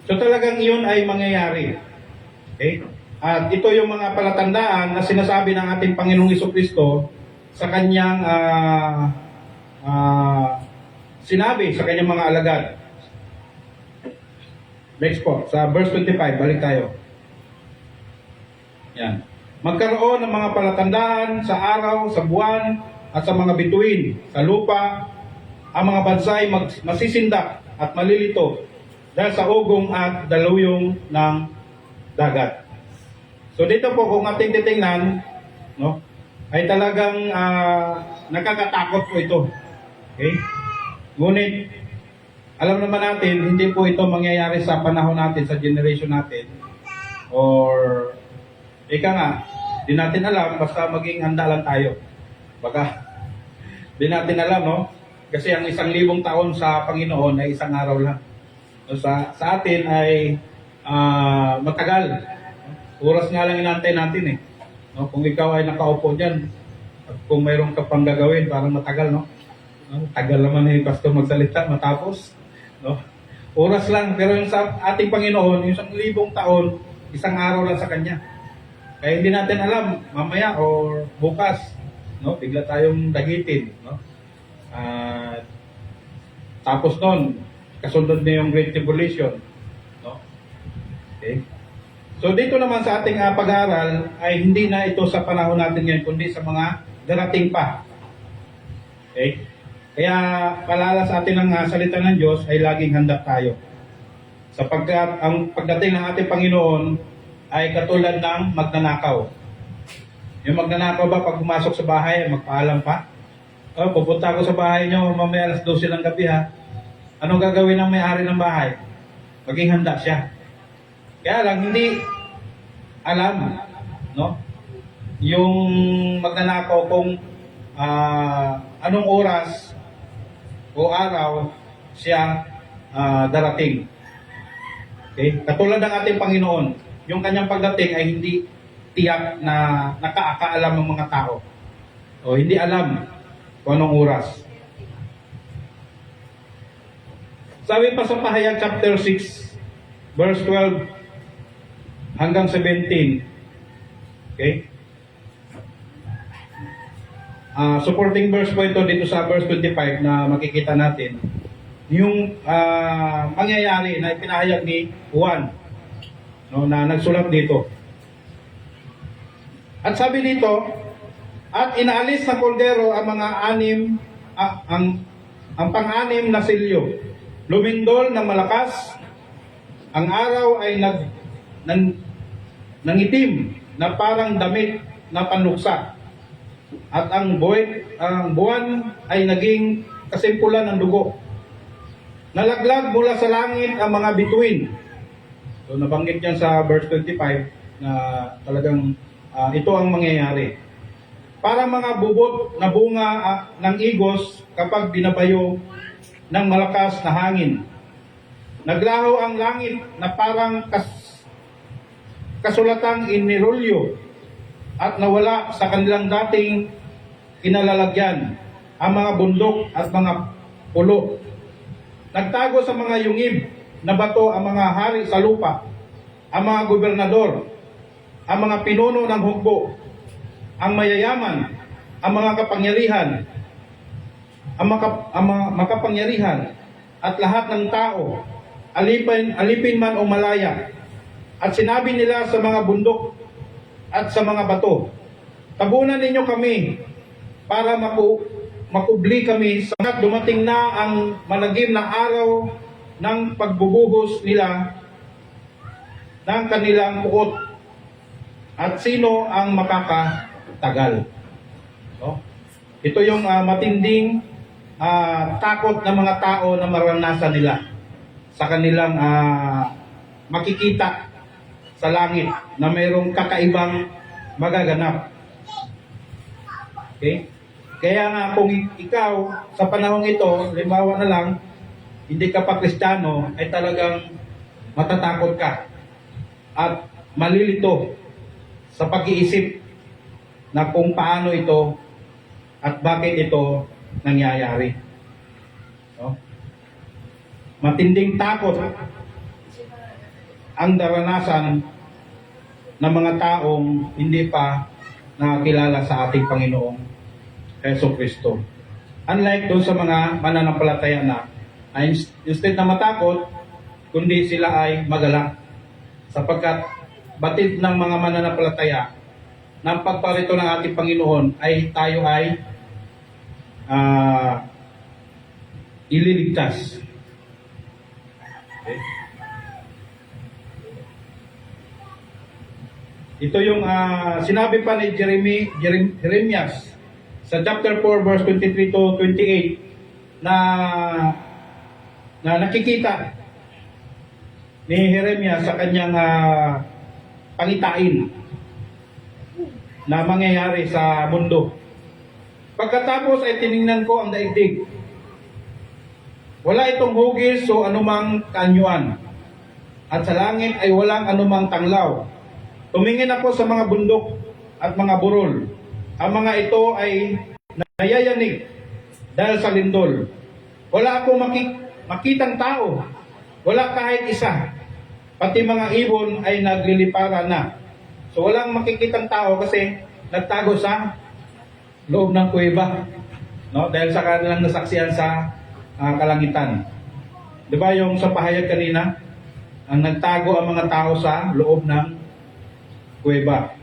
Speaker 6: So, talagang iyon ay mangyayari. Okay? At ito yung mga palatandaan na sinasabi ng ating Panginoong Jesucristo sa kanyang sinabi sa kanyang mga alagad. Next po, sa verse 25, balik tayo. Yan. Magkaroon ng mga palatandaan sa araw, sa buwan, at sa mga bituin, sa lupa. Ang mga bansay masisindak at malilito dahil sa ugong at daluyong ng dagat. So dito po, kung ating titingnan, ay talagang nakakatakot po ito. Okay? Ngunit, alam naman natin, hindi po ito mangyayari sa panahon natin, sa generation natin. Or, ika nga, di natin alam, basta maging handa lang tayo. Baka, di natin alam, no? Kasi ang 1,000 taon sa Panginoon ay isang araw lang. So, sa atin ay matagal. Oras nga lang inantay natin eh. No? Kung ikaw ay nakaupo dyan, at kung mayroon ka pang gagawin, parang matagal, no? Tagal naman eh, pastor magsalita, matapos. No? Oras lang, pero yung sa ating Panginoon, yung 1,000 taon, isang araw lang sa Kanya. Kaya hindi natin alam, mamaya or bukas, no? Bigla tayong dagitin. No? Tapos nun, kasunod na yung Great Tribulation. No? Okay? So dito naman sa ating pag-aaral ay hindi na ito sa panahon natin ngayon, kundi sa mga darating pa. Okay? Kaya palala sa atin ng salita ng Diyos ay laging handa tayo. Sapagkat ang pagdating ng ating Panginoon ay katulad ng magnanakaw. Yung magnanakaw ba pag pumasok sa bahay, magpaalam pa? Pupunta ako sa bahay nyo, mamaya alas 12 ng gabi ha. Anong gagawin ng may-ari ng bahay? Maging handa siya. Kaya lang, hindi alam, no? Yung magnanakaw kung anong oras o araw siya darating. Okay? Katulad ng ating Panginoon, yung kanyang pagdating ay hindi tiyak na nakakaalam ng mga tao. O hindi alam kung anong oras. Sabi pa sa Pahayag chapter 6, verse 12 hanggang 17. Okay? Supporting verse po ito dito sa verse 25 na makikita natin. Yung mangyayari na ipinahayag ni Juan, no, na nagsulat dito. At sabi dito, at inaalis ng kordero ang mga ang pang-anim na silyo. Lumindol ng malakas, ang araw ay nangitim na parang damit na panuksa. At ang buwan ay naging kasimpulan ng dugo. Nalaglag mula sa langit ang mga bituin. So nabanggit yan sa verse 25 na talagang ito ang mangyayari. Para mga bubot na bunga ng igos kapag binabayo ng malakas na hangin. Naglaho ang langit na parang kasulatang inirolyo at nawala sa kanilang dating kinalalagyan ang mga bundok at mga pulo. Nagtago sa mga yungib na bato ang mga hari sa lupa, ang mga gobernador, ang mga pinuno ng hukbo, ang mayayaman, ang mga kapangyarihan, ang makapangyarihan at lahat ng tao, alipin man o malaya. At sinabi nila sa mga bundok at sa mga bato, tabunan ninyo kami para makubli kami sa dumating na ang malagim na araw ng pagbubuhos nila ng kanilang puot. At sino ang makakatagal? So, ito yung matinding takot ng mga tao na maranasan nila sa kanilang makikita sa langit na mayroong kakaibang magaganap. Okay? Kaya nga kung ikaw sa panahong ito, limbawa na lang, hindi ka pa Kristiyano, ay talagang matatakot ka at malilito sa pag-iisip na kung paano ito at bakit ito nangyayari. No? Matinding takot ang daranasan ng mga taong hindi pa nakakilala sa ating Panginoong Hesus Kristo. Unlike doon sa mga mananampalataya na ay instead na matakot, kundi sila ay magalak. Sapagkat batid ng mga mananampalataya ng pagparito ng ating Panginoon ay tayo ay ililigtas. Okay. Ito yung sinabi pa ni Jeremias sa chapter 4 verse 23 to 28 na nakikita ni Jeremias sa kanyang pangitain na mangyayari sa mundo. Pagkatapos ay tiningnan ko ang daigdig. Wala itong hugis o anumang kaanyuan. at sa langit ay walang anumang tanglaw. Tumingin ako sa mga bundok at mga burol. Ang mga ito ay nayayanig dahil sa lindol. Wala akong makitang tao. Wala kahit isa. Pati mga ibon ay naglilipara na. So walang makikitang tao kasi nagtago sa loob ng kuweba. No? Dahil sa kanilang nasaksihan sa kalangitan. Di ba yung sa pahayag kanina? Ang nagtago ang mga tao sa loob ng kuweba.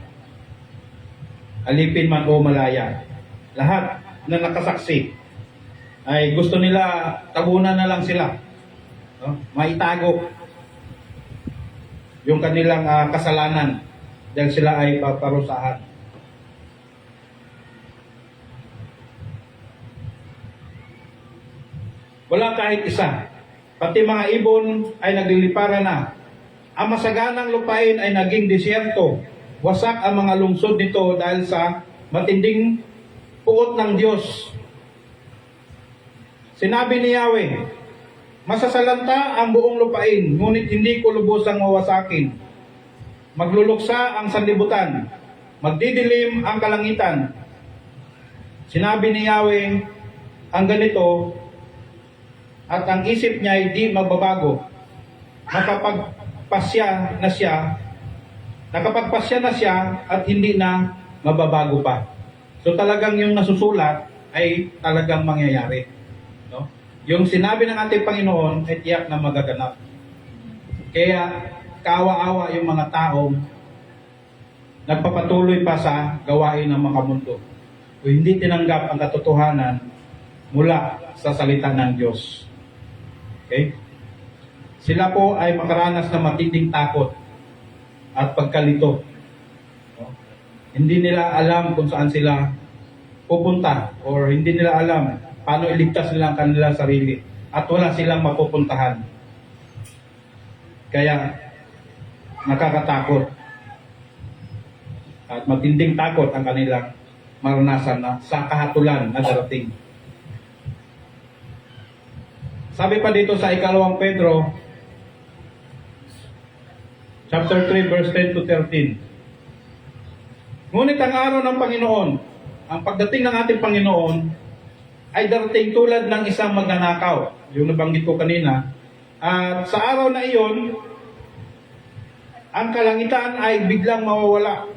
Speaker 6: Alipin man o malaya. Lahat na nakasaksi ay gusto nila tabunan na lang sila. No? Maitago yung kanilang kasalanan dahil sila ay paparusahan. Wala kahit isa. Pati mga ibon ay naglilipara na. Ang masaganang lupain ay naging disyerto. Wasak ang mga lungsod nito dahil sa matinding puot ng Diyos. Sinabi ni Yahweh, masasalanta ang buong lupain, ngunit hindi ko lubusang mawasakin. Magluluksa ang sanlibutan, magdidilim ang kalangitan. Sinabi ni Yahweh ang ganito, at ang isip niya ay di magbabago. Nakapagpasya na siya at hindi na mababago pa. So talagang yung nasusulat ay talagang mangyayari. No? Yung sinabi ng ating Panginoon ay tiyak na magaganap. Kaya kaawa-awa yung mga taong nagpapatuloy pa sa gawain ng makamundo o hindi tinanggap ang katotohanan mula sa salita ng Diyos. Okay? Sila po ay makaranas ng matinding takot at pagkalito. No? Hindi nila alam kung saan sila pupunta or hindi nila alam paano iligtas nila ang kanilang sarili at wala silang mapupuntahan. Kaya nakakatakot at matinding takot ang kanilang maranasan na sa kahatulan na darating. Sabi pa dito sa 2 Pedro chapter 3 verse 10 to 13. Ngunit ang araw ng Panginoon, ang pagdating ng ating Panginoon ay darating tulad ng isang magnanakaw. Yung nabanggit ko kanina. At sa araw na iyon, ang kalangitan ay biglang mawawala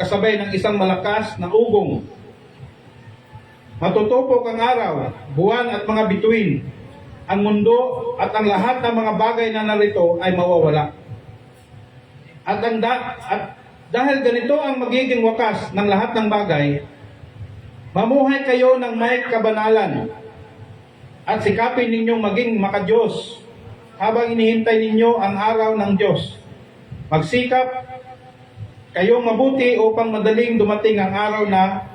Speaker 6: kasabay ng isang malakas na ugong. Matutupok ang araw, buwan at mga bituin. Ang mundo at ang lahat ng mga bagay na narito ay mawawala. At dahil ganito ang magiging wakas ng lahat ng bagay, mamuhay kayo ng may kabanalan at sikapin ninyong maging makadiyos habang inihintay ninyo ang araw ng Diyos. Magsikap kayong mabuti upang madaling dumating ang araw na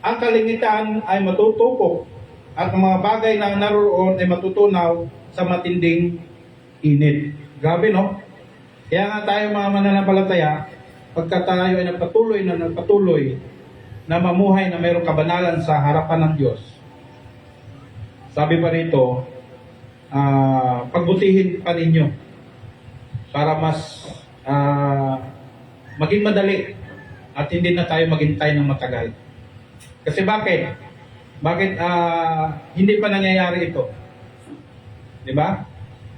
Speaker 6: ang kalangitan ay matutupok at ang mga bagay na naroon ay matutunaw sa matinding init. Grabe, no? Kaya nga tayo mga mananampalataya, pagka tayo ay nagpatuloy na mamuhay na mayroong kabanalan sa harapan ng Diyos. Sabi pa rito, pagbutihin pa ninyo para mas maging madali at hindi na tayo maghintay ng matagal. Kasi bakit? Bakit hindi pa nangyayari ito? Di ba?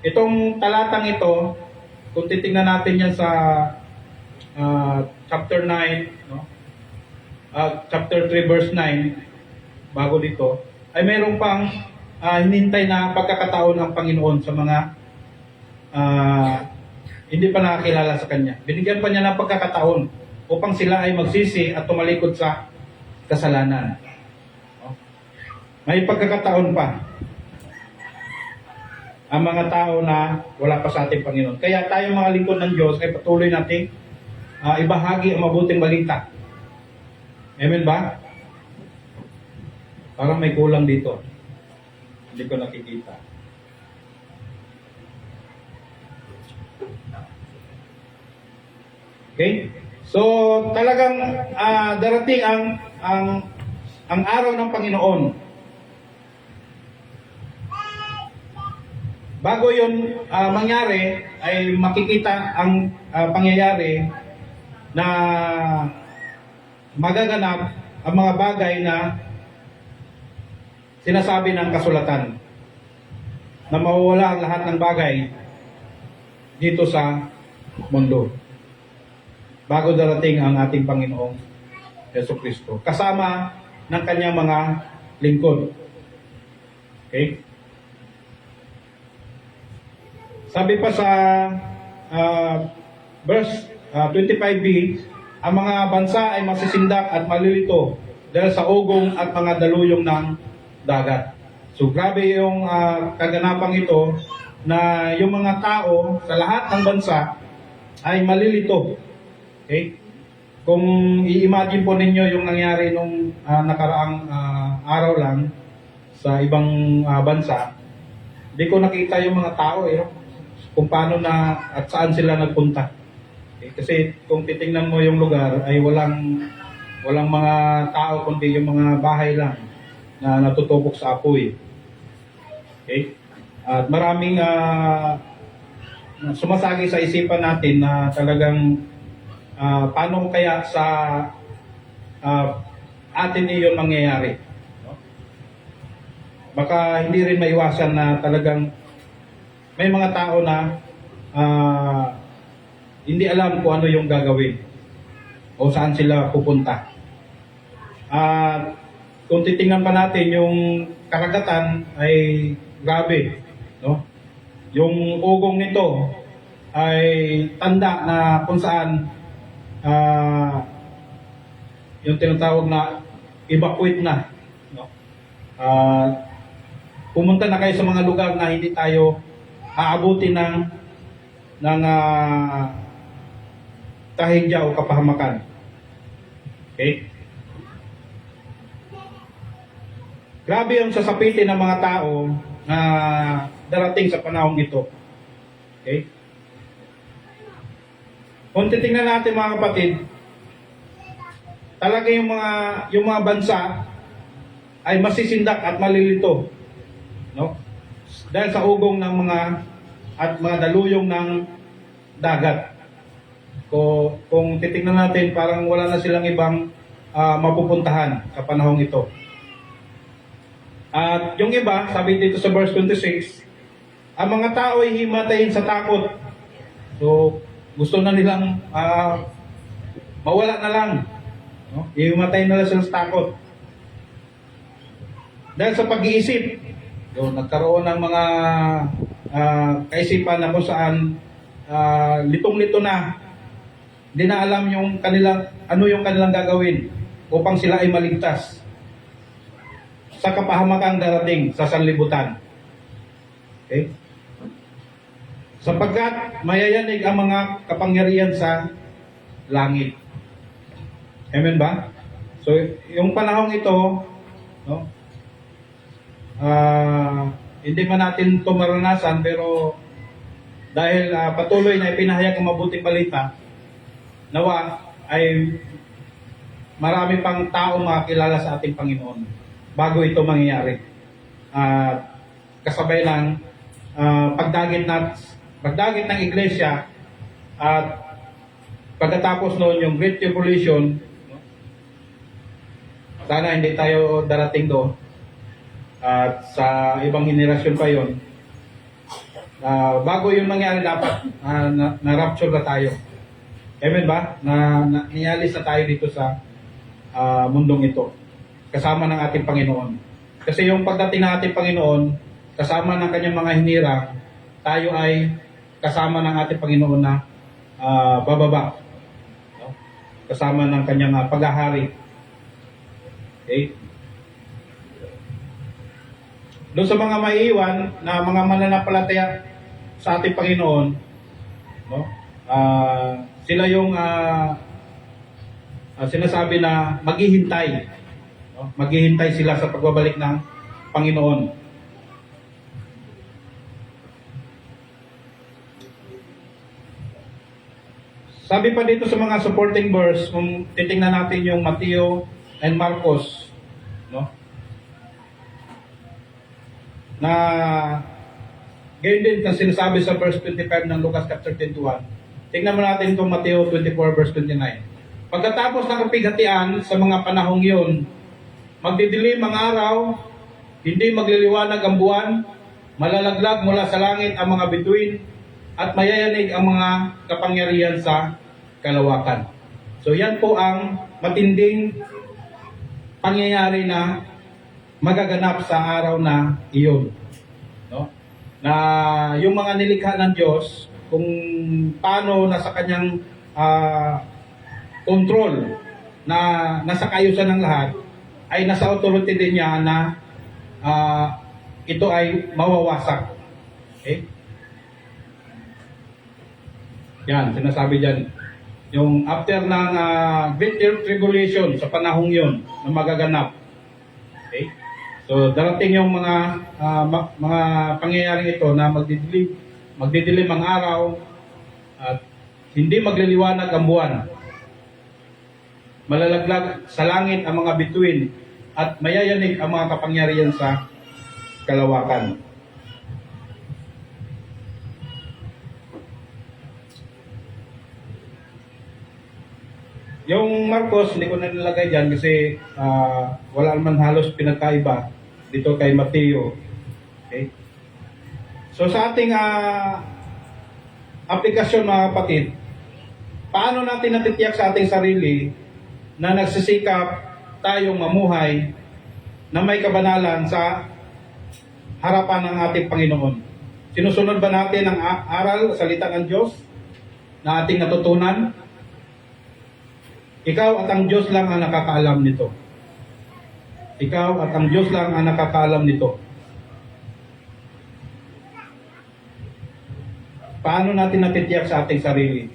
Speaker 6: Itong talatang ito, kung titingnan natin yan sa chapter 9, no? Chapter 3 verse 9, bago dito, ay mayroong pang hinintay na pagkakataon ng Panginoon sa mga hindi pa nakakilala sa Kanya. Binigyan pa niya ng pagkakataon upang sila ay magsisi at tumalikod sa kasalanan. May pagkakataon pa ang mga tao na wala pa sa ating Panginoon. Kaya tayo mga lingkod ng Diyos ay patuloy nating ibahagi ang mabuting balita. Amen ba? Parang may kulang dito. Hindi ko nakikita. Okay? So, talagang darating ang araw ng Panginoon. bago yun mangyari, ay makikita ang pangyayari na magaganap ang mga bagay na sinasabi ng kasulatan na mawawala ang lahat ng bagay dito sa mundo bago darating ang ating Panginoong Jesucristo kasama ng kanyang mga lingkod. Okay? Sabi pa sa verse 25b, ang mga bansa ay masisindak at malilito dahil sa ugong at mga daluyong ng dagat. So grabe yung kaganapang ito na yung mga tao sa lahat ng bansa ay malilito. Okay? Kung i-imagine po ninyo yung nangyari nung nakaraang araw lang sa ibang bansa, di ko nakita yung mga tao kung paano na at saan sila nagpunta. Okay? Kasi kung titingnan mo yung lugar ay walang mga tao kundi yung mga bahay lang na natutubok sa apoy. Okay? At maraming sumasagi sa isipan natin na talagang paano kaya sa atin iyon mangyayari. No? Baka hindi rin maiwasan na talagang may mga tao na hindi alam kung ano yung gagawin o saan sila pupunta. At kung titingnan pa natin yung karagatan ay grabe, no? Yung ugong nito ay tanda na kung saan yung tinatawag na evacuate na, no? Pumunta na kayo sa mga lugar na hindi tayo aabutin ng kahigya o kapahamakan. Okay? Grabe ang sasapitin ng mga tao na darating sa panahong ito. Okay? Kung titingnan natin mga kapatid, talaga yung mga bansa ay masisindak at malilito, no? Dahil sa ugong ng mga daluyong ng dagat. Kung titingnan natin, parang wala na silang ibang mapupuntahan sa panahong ito. At yung iba, sabi dito sa verse 26, ang mga tao ay himatayin sa takot. So, gusto na nilang mawala na lang. No? Himatayin na lang sila sa takot. Dahil sa pag-iisip, nagkaroon ng mga kaisipan na kung saan litong-lito na. Hindi na alam ano yung kanilang gagawin upang sila ay maligtas sa kapahamakang darating sa sanlibutan. Okay? Sapagkat mayayanig ang mga kapangyarihan sa langit. Amen ba? So, yung panahong ito, no, hindi man natin ito maranasan, pero dahil patuloy na ipinahayag ang mabuting balita, nawa ay marami pang tao makakilala sa ating Panginoon bago ito mangyayari. Kasabay ng pagdagit ng iglesia at pagkatapos noon yung Great Tribulation, no? Sana hindi tayo darating doon at sa ibang henerasyon pa yon. Bago yung mangyari dapat na-rapture na tayo. Amen ba? Nialis na tayo dito sa mundong ito kasama ng ating Panginoon. Kasi yung pagdating ng ating Panginoon, kasama ng kanyang mga hinirang, tayo ay kasama ng ating Panginoon na bababa. No? Kasama ng kanyang paghahari. Okay? Doon sa mga maiiwan na mga mananampalataya sa ating Panginoon, no? Sila yung sinasabi na maghihintay. No? Maghihintay sila sa pagbabalik ng Panginoon. Sabi pa dito sa mga supporting verse, kung titingnan natin yung Mateo and Marcos, no? Na Gayon din ang sinasabi sa verse 25 ng Lucas chapter 21. Tingnan mo natin itong Mateo 24 verse 29. Pagkatapos ng kapighatian sa mga panahong iyon, magdidilim ang araw, hindi magliliwanag ang buwan, malalaglag mula sa langit ang mga bituin, at mayayanig ang mga kapangyarihan sa kalawakan. So yan po ang matinding pangyayari na magaganap sa araw na iyon. No? Na yung mga nilikha ng Diyos, kung paano nasa kanyang control na nasa kayusan ng lahat, ay nasa authority din niya na ito ay mawawasak. Okay? Yan, sinasabi dyan. Yung after ng Great Tribulation sa panahong yon na magaganap. Okay? So darating yung mga pangyayaring ito na magdidilim ang araw at hindi magliliwanag ang buwan. Malalaglag sa langit ang mga bituin at mayayanig ang mga kapangyarihan sa kalawakan. Yung Marcos, hindi ko na nilagay dyan kasi wala naman halos pinagkaiba dito kay Mateo. Okay? So sa ating aplikasyon mga kapatid, paano natin natitiyak sa ating sarili na nagsisikap tayong mamuhay na may kabanalan sa harapan ng ating Panginoon? Sinusunod ba natin ang aral, salita ng Diyos na ating natutunan? Ikaw at ang Diyos lang ang nakakaalam nito. Ikaw at ang Diyos lang ang nakakaalam nito. Paano natin natitiyak sa ating sarili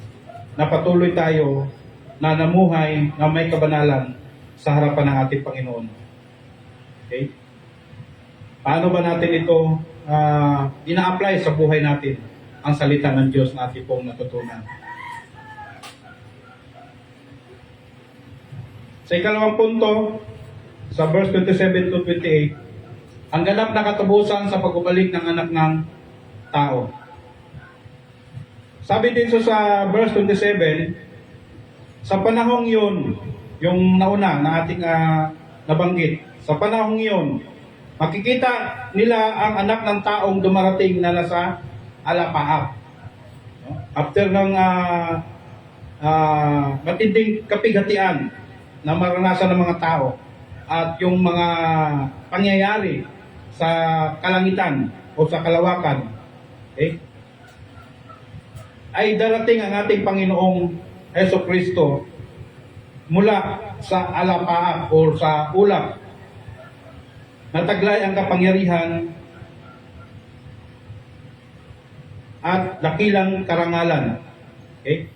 Speaker 6: na patuloy tayo na namuhay na may kabanalan sa harapan ng ating Panginoon? Okay? Paano ba natin ito ina-apply sa buhay natin ang salita ng Diyos na ating pong natutunan? Sa ikalawang punto, sa verse 27 to 28, ang ganap na katubusan sa pagbabalik ng anak ng tao. Sabi dito sa verse 27, sa panahong yun, yung nauna na ating nabanggit, sa panahong yun, makikita nila ang anak ng taong dumarating na nasa alapaap. After ng matinding kapighatian na maranasan ng mga tao at yung mga pangyayari sa kalangitan o sa kalawakan, okay, ay darating ang ating Panginoong Hesus Kristo mula sa alapaap o sa ulap na taglay ang kapangyarihan at dakilang karangalan. Okay?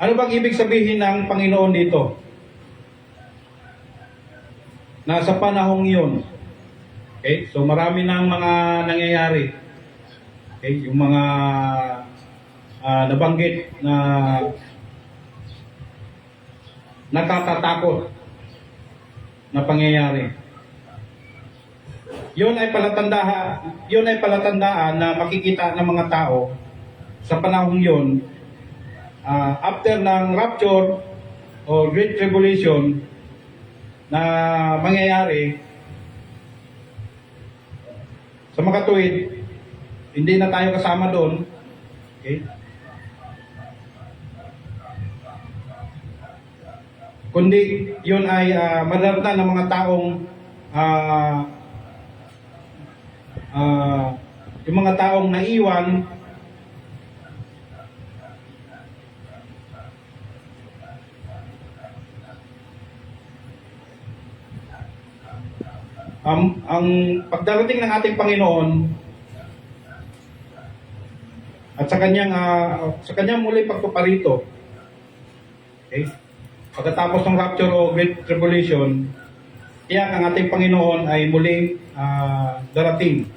Speaker 6: Ano bang ibig sabihin ng Panginoon dito? Nasa panahong yun. Okay? So marami ng mga nangyayari. Okay? Yung mga nabanggit na nakakatakot na pangyayari. Yun ay palatandaan na makikita ng mga tao sa panahong yun. After ng rapture o Great Tribulation na mangyayari, sa makatuwid, hindi na tayo kasama doon. Okay? Kundi yun ay madaratan ng mga taong yung mga taong naiwan ang pagdarating ng ating Panginoon at sa kanyang muli pagpaparito. Okay? Pagkatapos ng rapture o Great Tribulation, tiyak ang ating Panginoon ay muling darating.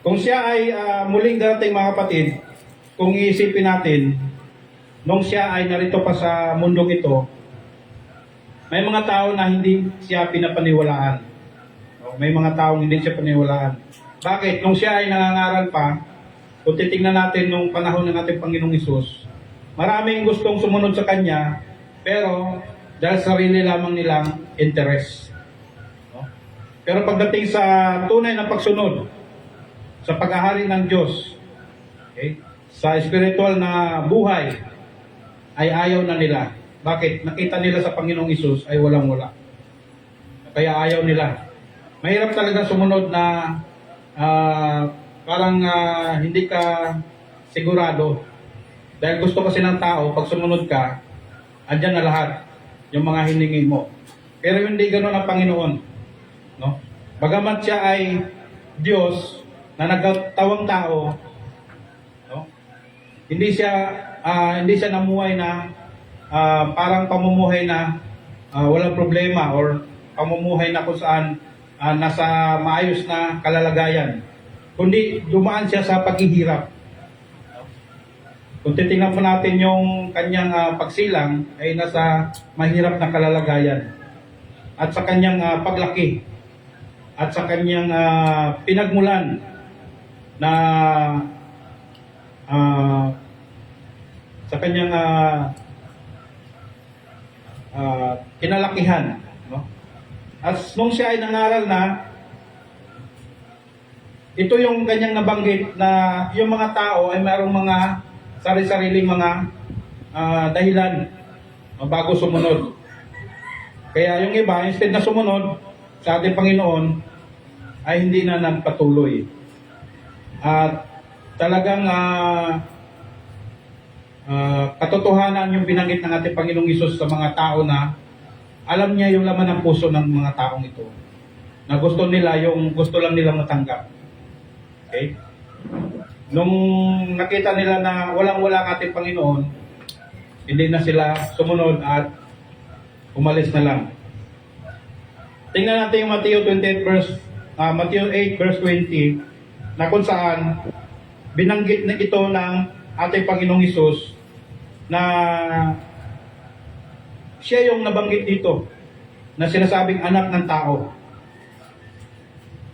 Speaker 6: Kung siya ay muling darating mga kapatid, kung iisipin natin, nung siya ay narito pa sa mundong ito, may mga tao na hindi siya pinapaniwalaan. No? May mga taong hindi siya paniwalaan. Bakit? Nung siya ay nangangaral pa, kung titingnan natin nung panahon ng ating Panginoong Isus, maraming gustong sumunod sa Kanya, pero dahil sarili lamang nilang interest. No? Pero pagdating sa tunay na pagsunod, sa paghahari ng Diyos, okay, sa spiritual na buhay, ay ayaw na nila. Bakit? Nakita nila sa Panginoong Isus ay walang-wala. Kaya ayaw nila. Mahirap talaga sumunod na parang hindi ka sigurado. Dahil gusto kasi ng tao, pag sumunod ka, andyan na lahat yung mga hiningi mo. Pero hindi ganoon ang Panginoon. No? Bagamat siya ay Diyos na nagtawang tao, no? Hindi siya namuhay na parang pamumuhay na walang problema or pamumuhay na kung saan nasa maayos na kalalagayan. Kundi dumaan siya sa paghihirap. Kung titingnan po natin yung kanyang pagsilang ay nasa mahirap na kalalagayan. At sa kanyang paglaki at sa kanyang pinagmulan na sa kanyang kinalakihan, no? At nung siya ay nangaral na, ito yung kanyang nabanggit na yung mga tao ay mayroong mga sari-sariling mga dahilan bago sumunod. Kaya yung iba, instead na sumunod sa ating Panginoon, ay hindi na nagpatuloy. At talagang katotohanan yung binanggit ng ating Panginoong Isus sa mga tao na alam niya yung laman ng puso ng mga taong ito. Na gusto lang nilang matanggap. Okay? Nung nakita nila na walang-wala ang ating Panginoon, hindi na sila sumunod at umalis na lang. Tingnan natin yung Matthew 8 verse 20 na kung saan binanggit na ito ng ating Panginoong Isus na siya yung nabanggit dito na sinasabing anak ng tao.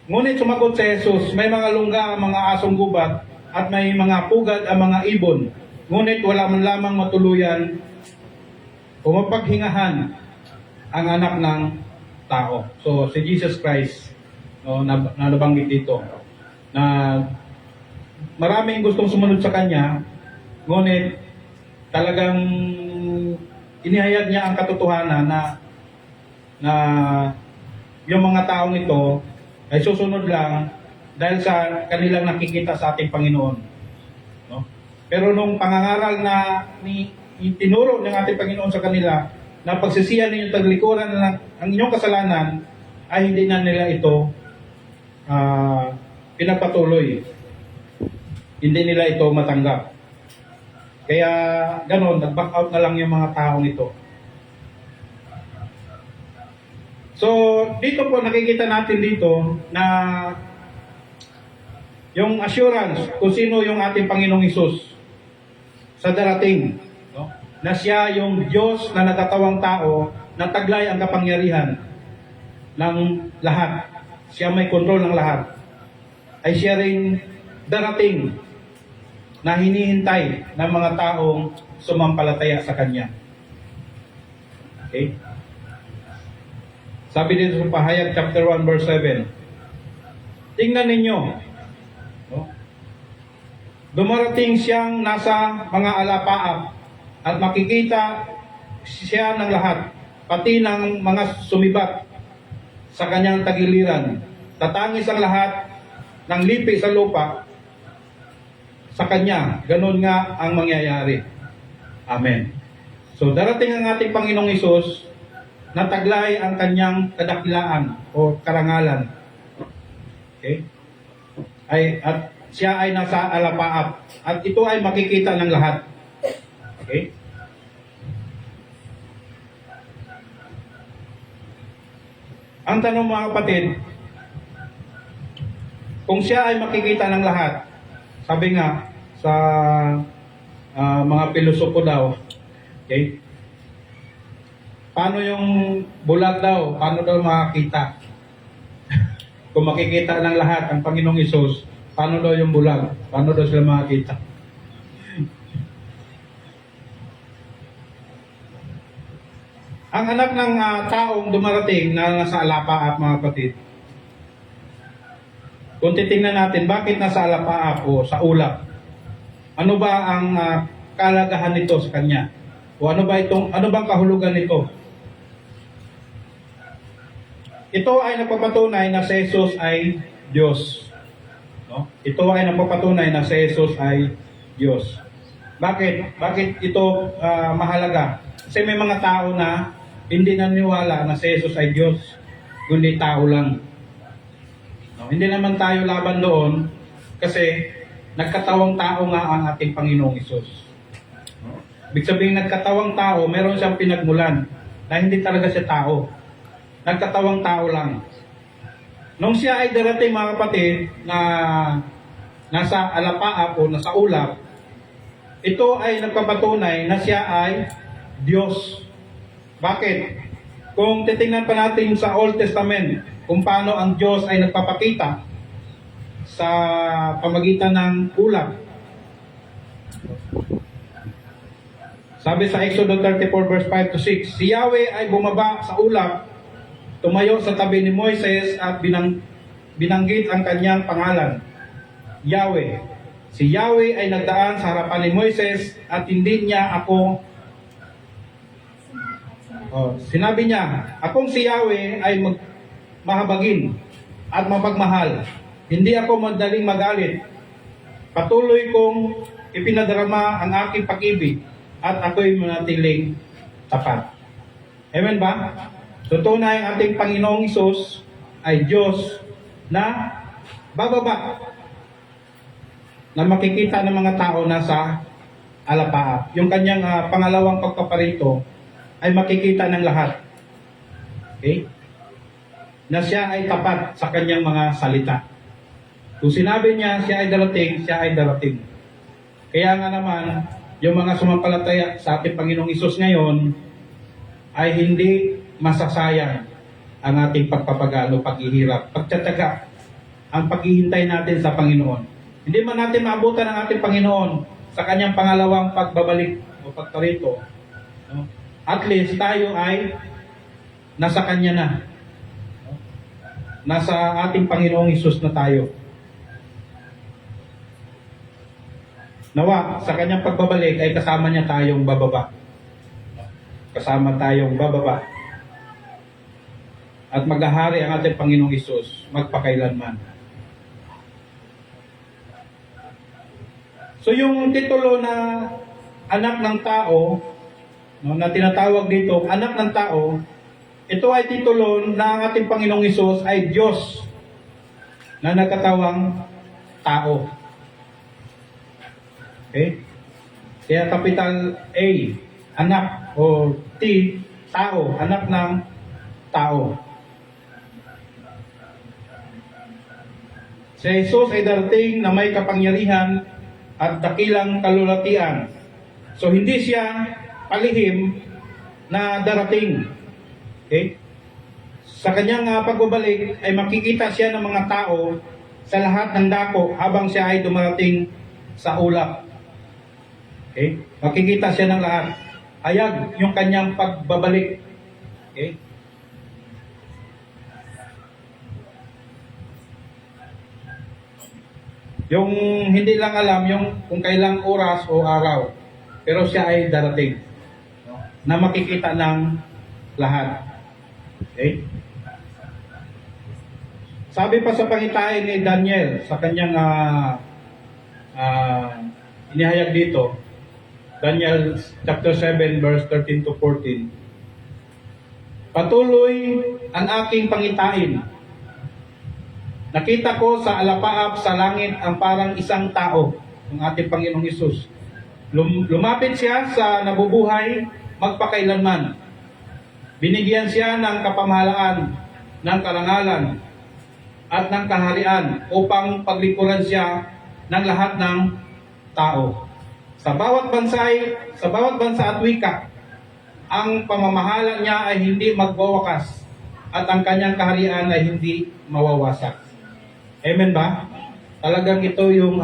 Speaker 6: Ngunit sumagot si Jesus, may mga lungga ang mga asong gubat at may mga pugad ang mga ibon. Ngunit wala man lamang matuluyan o mapaghingahan ang anak ng tao. So, si Jesus Christ, no, na nabanggit dito, na maraming gustong sumunod sa Kanya, ngunit talagang inihayag niya ang katotohanan na yung mga taong ito ay susunod lang dahil sa kanilang nakikita sa ating Panginoon. No? Pero nung pangangaral na tinuro ng ating Panginoon sa kanila na pagsisihan ninyong taglikuran ng ang inyong kasalanan, ay hindi na nila ito pinagpatuloy. Hindi nila ito matanggap. Kaya ganon, nag-back out na lang yung mga taong ito. So, dito po nakikita natin dito na yung assurance kung sino yung ating Panginoong Isus sa darating, no? Na siya yung Diyos na natatawang tao na taglay ang kapangyarihan ng lahat. Siya may kontrol ng lahat. Ay siya rin darating na hinihintay ng mga taong sumampalataya sa Kanya. Okay? Sabi dito sa Pahayag chapter 1 verse 7. Tingnan ninyo. No? Dumarating siyang nasa mga alapaap at makikita siya ng lahat, pati ng mga sumibat sa kanyang tagiliran. Tatangis ang lahat ng lipi sa lupa sa Kanya. Ganun nga ang mangyayari. Amen. So darating ang ating Panginoong Isus na taglay ang Kanyang kadakilaan o karangalan. Okay? At siya ay nasa alapaap. At ito ay makikita ng lahat. Okay? Ang tanong mga kapatid, kung siya ay makikita ng lahat, sabi nga sa mga pilosopo daw, okay? Paano yung bulag daw? Paano daw makakita? kung makikita ng lahat ang Panginoong Isus, paano daw yung bulag? Paano daw sila makikita? Ang anak ng taong dumarating na nasa alapaap, mga kapatid, kung titingnan natin, bakit nasa alapaap o sa ulap? Ano ba ang kalagahan nito sa kanya? O ano bang kahulugan nito? Ito ay nagpapatunay na si Jesus ay Diyos. No? Ito ay nagpapatunay na si Jesus ay Diyos. Bakit? Bakit ito mahalaga? Kasi may mga tao na hindi naniniwala na si Jesus ay Diyos, kundi tao lang. No? Hindi naman tayo laban doon kasi nagkatawang tao nga ang ating Panginoong Isus. No? Ibig sabihin, nagkatawang tao, meron siyang pinagmulan na hindi talaga siya tao. Nagkatawang tao lang. Nung siya ay darating, mga kapatid, na nasa alapaap o nasa ulap, ito ay nagpapatunay na siya ay Diyos. Bakit? Kung titingnan pa natin sa Old Testament, kung paano ang Diyos ay nagpapakita sa pamagitan ng ulap. Sabi sa Exodus 34 verse 5 to 6, si Yahweh ay bumaba sa ulap, tumayo sa tabi ni Moises at binanggit ang kanyang pangalan, Yahweh. Si Yahweh ay nagdaan sa harapan ni Moises at hindi niya ako sinabi niya, akong si Yahweh ay mahabagin at mapagmahal. Hindi ako madaling magalit. Patuloy kong ipinadarama ang aking pag-ibig at ako'y manatiling tapat. Amen ba? So tunay ang ating Panginoong Isus ay Diyos na bababa na makikita ng mga tao na sa alapaap. Yung kanyang pangalawang pagpaparito ay makikita ng lahat. Okay? Na siya ay tapat sa kanyang mga salita. Kung sinabi niya siya ay darating, siya ay darating. Kaya nga naman, yung mga sumampalataya sa ating Panginoong Isus ngayon ay hindi masasayang ang ating pagpapagano, paghihirap, pagtsatsaga, ang paghihintay natin sa Panginoon. Hindi man natin maabutan ang ating Panginoon sa kanyang pangalawang pagbabalik o pagparito. No? At least tayo ay nasa Kanya na. Nasa ating Panginoong Isus na tayo. Nawa, sa Kanyang pagbabalik ay kasama niya tayong bababa. Kasama tayong bababa. At maghahari ang ating Panginoong Isus magpakailanman. So yung titulo na anak ng tao, no, na tinatawag dito, anak ng tao, ito ay titulo na ang ating Panginoong Isus ay Diyos na nagkatawang tao. Okay? Kaya capital A, anak, o T, tao, anak ng tao. Si Jesus ay darating na may kapangyarihan at dakilang kalulatian. So hindi siya palihim na darating. Okay? Sa kanyang pagbabalik ay makikita siya ng mga tao sa lahat ng dako habang siya ay dumarating sa ulap. Okay? Makikita siya ng lahat. Hayag yung kanyang pagbabalik. Okay? Yung hindi lang alam yung kung kailang oras o araw. Pero siya ay darating. Na makikita ng lahat. Okay? Sabi pa sa pangitain ni Daniel sa kanyang inihayag dito, Daniel chapter 7 verse 13 to 14. Patuloy ang aking pangitain. Nakita ko sa alapaap sa langit ang parang isang tao, ang ating Panginoong Hesus. Lumapit siya sa nabubuhay magpakailanman. Binigyan siya ng kapamahalaan, ng karangalan, at ng kaharian upang paglikuran siya ng lahat ng tao. Sa bawat bansa at wika, ang pamamahala niya ay hindi magwawakas at ang kanyang kaharian ay hindi mawawasak. Amen ba? Talagang ito yung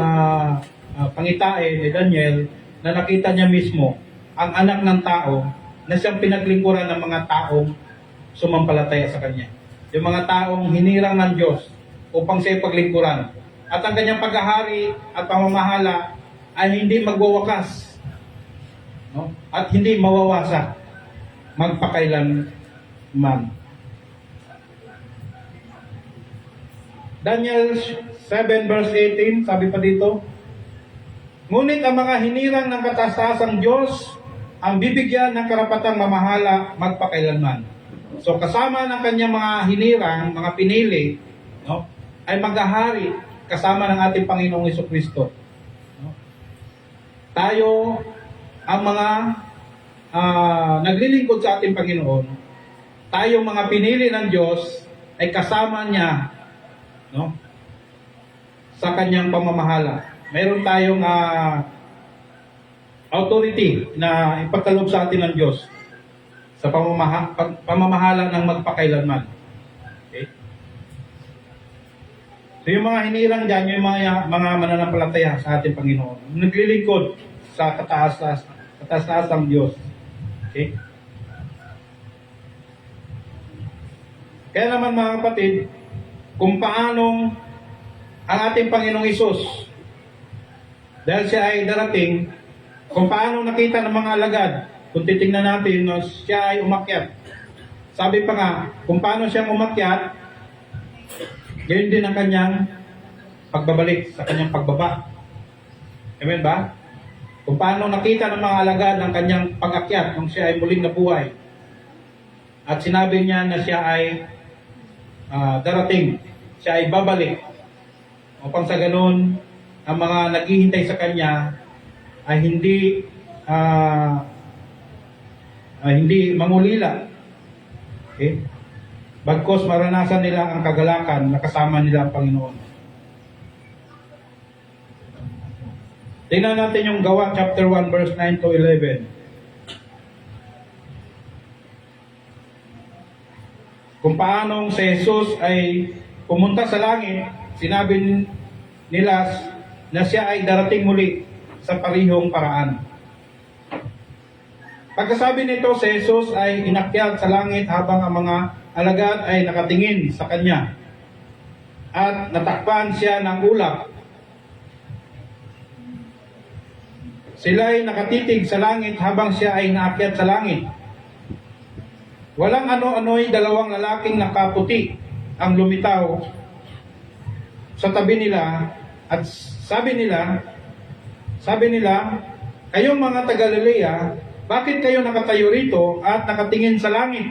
Speaker 6: pangitain ni Daniel na nakita niya mismo ang anak ng tao na siyang pinaglingkuran ng mga taong sumampalataya sa kanya. Yung mga taong hinirang ng Diyos upang siya paglingkuran. At ang kanyang paghahari at pamamahala ay hindi magwawakas, no? At hindi mawawasak magpakailanman. Daniel 7 verse 18, sabi pa dito, ngunit ang mga hinirang ng katastasang Diyos ang bibigyan ng karapatang mamahala magpakailanman. So kasama ng kanyang mga hinirang, mga pinili, no, ay maghahari kasama ng ating Panginoong Jesucristo. No? Tayo ang mga naglilingkod sa ating Panginoon, tayong mga pinili ng Diyos ay kasama niya, no, sa kanyang pamamahala. Mayroon tayong authority na ipagkaloob sa atin ng Diyos sa pamamahala ng magpakailanman. Okay? So yung mga hinirang dyan, yung mga mananampalataya sa ating Panginoon, naglilingkod sa kataas-taasang Diyos. Okay? Kaya naman mga kapatid, kung paanong ang ating Panginoong Isus, dahil siya ay darating, kung paano nakita ng mga alagad, kung titingnan natin, no, siya ay umakyat. Sabi pa nga, kung paano siyang umakyat, gayon din ang kanyang pagbabalik sa kanyang pagbaba. Amen ba? Kung paano nakita ng mga alagad ang kanyang pag-akyat nung siya ay muling nabuhay. At sinabi niya na siya ay darating, siya ay babalik. Upang sa ganun, ang mga naghihintay sa kanya ay hindi mangulila. Okay? Bagkos maranasan nila ang kagalakan na kasama nila ang Panginoon. Tingnan natin yung Gawa chapter 1 verse 9 to 11. Kung paanong si Jesus ay pumunta sa langit, sinabi nila na siya ay darating muli sa parihong paraan. Pagkasabi nito, si Jesus ay inakyat sa langit habang ang mga alagad ay nakatingin sa kanya. At natakpan siya ng ulap. Sila ay nakatitig sa langit habang siya ay naakyat sa langit. Walang ano-ano'y dalawang lalaking nakaputi ang lumitaw sa tabi nila at sabi nila, kayong mga taga-Galilea, bakit kayo nakatayo rito at nakatingin sa langit?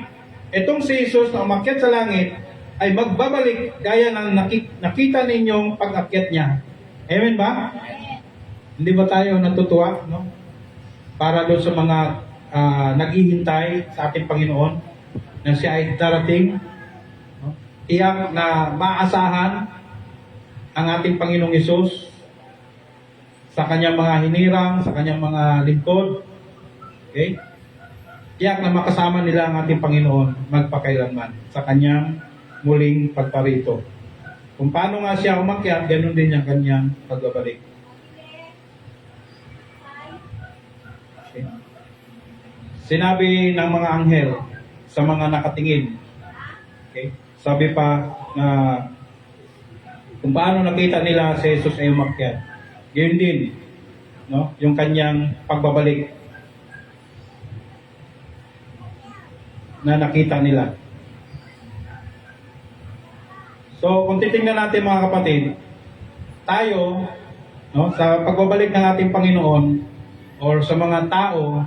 Speaker 6: Itong si Jesus na umakyat sa langit ay magbabalik gaya ng nakita ninyong pag-akyat niya. Amen ba? Hindi ba tayo natutuwa, no? Para doon sa mga naghihintay sa ating Panginoon na siya ay darating, no? Tiyak na maasahan ang ating Panginoong Hesus sa kanyang mga hinirang, sa kanyang mga lingkod. Okay? Tiyak na makasama nila ang ating Panginoon magpakailanman sa kanyang muling pagparito. Kung paano nga siya umakyat, ganun din ang kanyang pagbabalik. Okay? Sinabi ng mga anghel sa mga nakatingin. Okay? Sabi pa na kung paano nakita nila si Jesus ay umakyat. Gayon din, no? Yung kanyang pagbabalik na nakita nila. So, kung titingnan natin mga kapatid, tayo, no, sa pagbabalik ng ating Panginoon or sa mga tao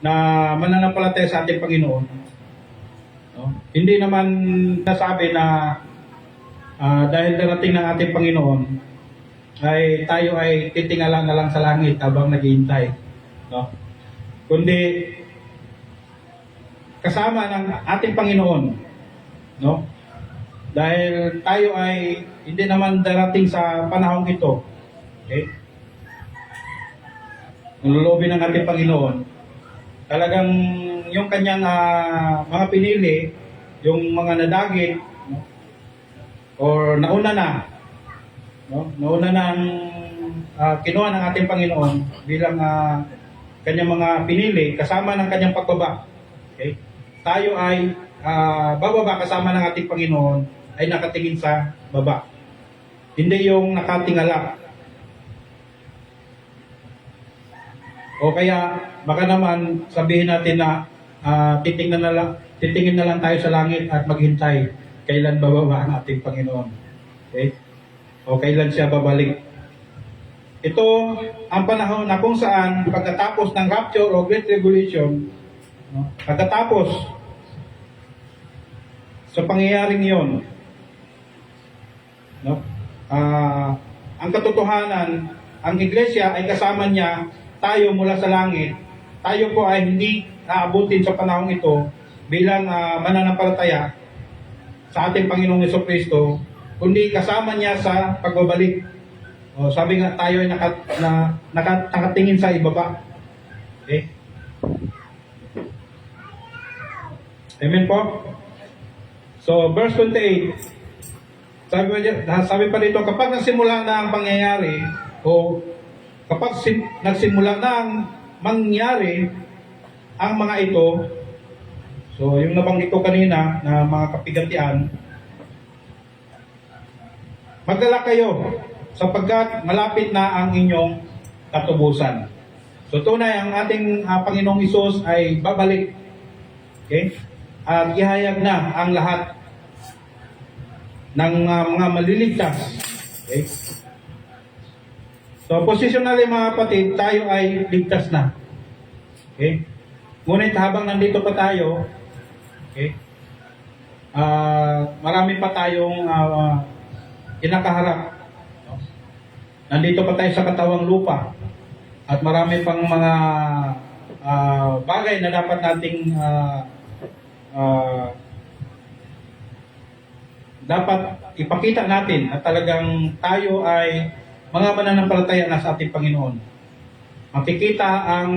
Speaker 6: na mananampalataya sa ating Panginoon, no, hindi naman nasabi na dahil darating ng ating Panginoon, ay tayo ay titingala na lang sa langit habang naghihintay. No? Kundi kasama ng ating Panginoon. No? Dahil tayo ay hindi naman darating sa panahong ito. Okay? Nalulobin ng ating Panginoon. Talagang yung kanyang mga pinili, yung mga nadagit, no? Or nauna na, no? Nauna ng kinuha ng ating Panginoon bilang kanyang mga pinili kasama ng kanyang pagbaba. Okay? Tayo ay bababa kasama ng ating Panginoon ay nakatingin sa baba. Hindi yung nakatingala. O kaya baka naman sabihin natin na titingin na lang tayo sa langit at maghintay kailan bababa ang ating Panginoon. Okay? O kailan siya babalik. Ito ang panahon na kung saan pagkatapos ng rapture o Great Tribulation, no, pagkatapos sa pangyayaring yon, no, ang katotohanan, ang iglesia ay kasama niya, tayo mula sa langit. Tayo po ay hindi aabutin sa panahon ito bilang mananampalataya sa ating Panginoong Jesucristo, kundi kasama niya sa pagbabalik. O, sabi nga tayo ay nakatingin sa ibaba. Okay? Amen po? So, verse 28, sabi pa dito, kapag nagsimula na ang pangyayari, o kapag nagsimula na ang mangyari ang mga ito, so yung nabanggit ko kanina na mga kapigatian, magdala kayo sapagkat malapit na ang inyong katubusan. So tunay ang ating Panginoong Hesus ay babalik. Okay? At ihayag na ang lahat ng mga maliligtas. Okay? So positionally mga kapatid, tayo ay ligtas na. Okay? Ngunit habang nandito pa tayo, okay, marami pa tayong kinakaharap. No? Nandito pa tayo sa katawang lupa at marami pang mga bagay na dapat nating dapat ipakita natin at talagang tayo ay mga mananampalataya na sa ating Panginoon. Makikita ang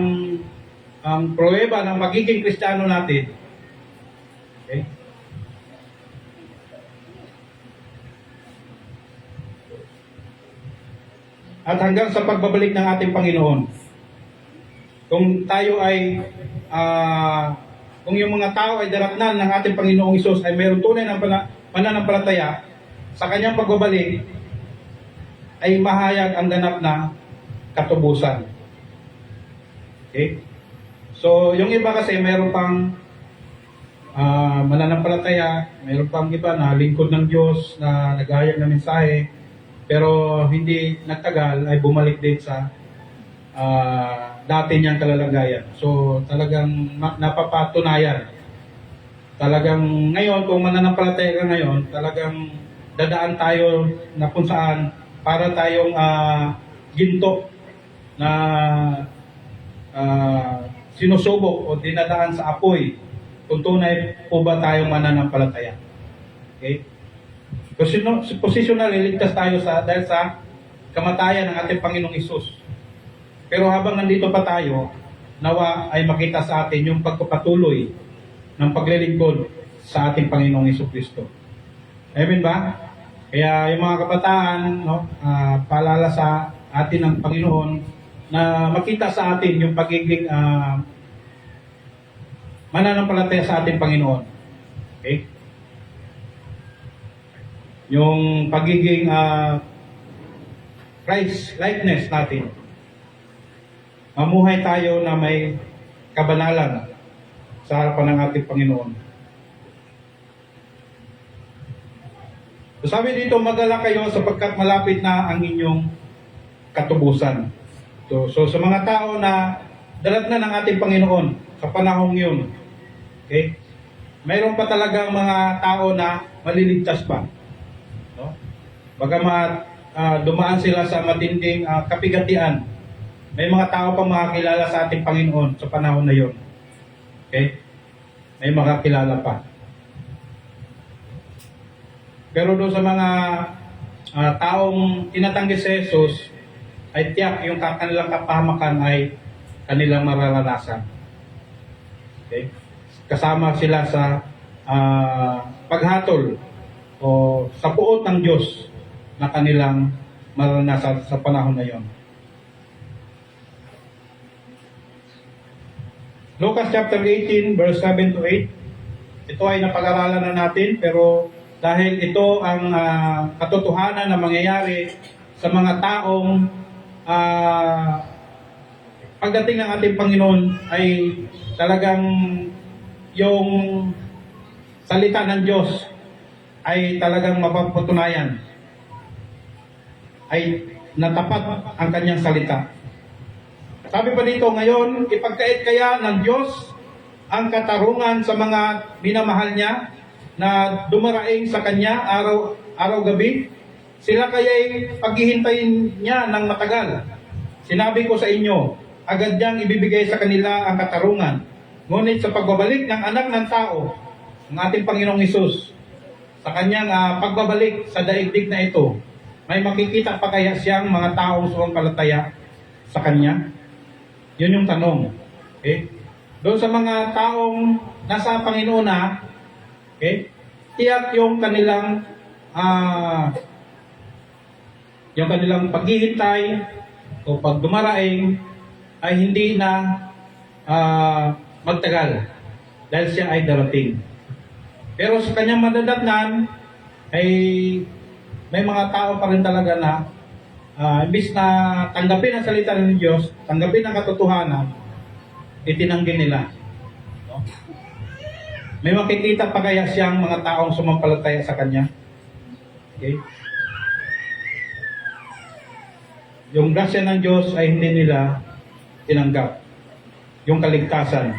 Speaker 6: pruweba ng magiging Kristiyano natin. Okay? At hanggang sa pagbabalik ng ating Panginoon. Kung tayo ay kung yung mga tao ay daratnan ng ating Panginoong Hesus ay mayroong tunay ng pananampalataya sa kanyang pagbabalik, ay mahayag ang ganap na katubusan. Okay? So, yung iba kasi mayroon pang mananampalataya, mayroon pang iba na lingkod ng Diyos na naghahayag ng mensahe, pero hindi nagtagal ay bumalik din sa dati niyang kalalagayan. So, talagang napapatunayan. Talagang ngayon, kung mananampalataya ka ngayon, talagang dadaan tayo na kung saan para tayong ginto na sinusubok o dinadaan sa apoy kung tunay po ba tayong mananampalataya. Okay? Positionally, ligtas tayo dahil sa kamatayan ng ating Panginoong Hesus. Pero habang nandito pa tayo, nawa ay makita sa atin yung pagpapatuloy ng paglilingkod sa ating Panginoong Jesucristo. Amen ba? Kaya yung mga kabataan, no, paalala sa atin ng Panginoon na makita sa atin yung pagiging mananampalataya sa ating Panginoon. Okay? Yung pagiging Christ likeness natin. Mamuhay tayo na may kabanalan sa harapan ng ating Panginoon. So sabi dito, magala kayo sapagkat malapit na ang inyong katubusan. So sa mga tao na dalat na ng ating Panginoon sa panahong yun, okay, mayroon pa talagang mga tao na maliligtas pa. No? Bagamat dumaan sila sa matinding kapigatian, may mga tao pa makakilala sa ating Panginoon sa panahon na yun. Okay? May makakilala pa. Pero doon sa mga taong tinatanggi si Jesus, ay tiyak yung kanilang kapahamakan ay kanilang mararanasan. Okay? Kasama sila sa paghatol o sa puot ng Diyos na kanilang maranasan sa panahon na yon. Lucas chapter 18 verse 7 to 8. Ito ay napag-aralan na natin, pero dahil ito ang katotohanan na mangyayari sa mga taong pagdating ng ating Panginoon ay talagang yung salita ng Diyos ay talagang mapapatunayan ay natapat ang kanyang salita. Sabi pa dito, ngayon, ipagkait kaya ng Diyos ang katarungan sa mga minamahal niya na dumaraing sa kanya araw-gabi? Sila kaya'y paghihintayin niya ng matagal. Sinabi ko sa inyo, agad niyang ibibigay sa kanila ang katarungan. Ngunit sa pagbabalik ng anak ng tao, ng ating Panginoong Hesus, sa kanyang pagbabalik sa daigdig na ito, may makikita pa kaya siyang mga taong sumampalataya sa kanya? Yun yung tanong. Okay? Doon sa mga taong nasa Panginoon na, okay, tiyak yung kanilang paghihintay o pagdumaraing ay hindi na magtagal dahil siya ay darating. Pero sa kanyang madadatnan ay may mga tao pa rin talaga na imbis na tanggapin ang salita ng Diyos, tanggapin ang katotohanan, itinanggi nila. No? May makikita pa kaya siyang mga taong sumampalataya sa Kanya? Okay? Yung grasya ng Diyos ay hindi nila tinanggap. Yung kaligtasan.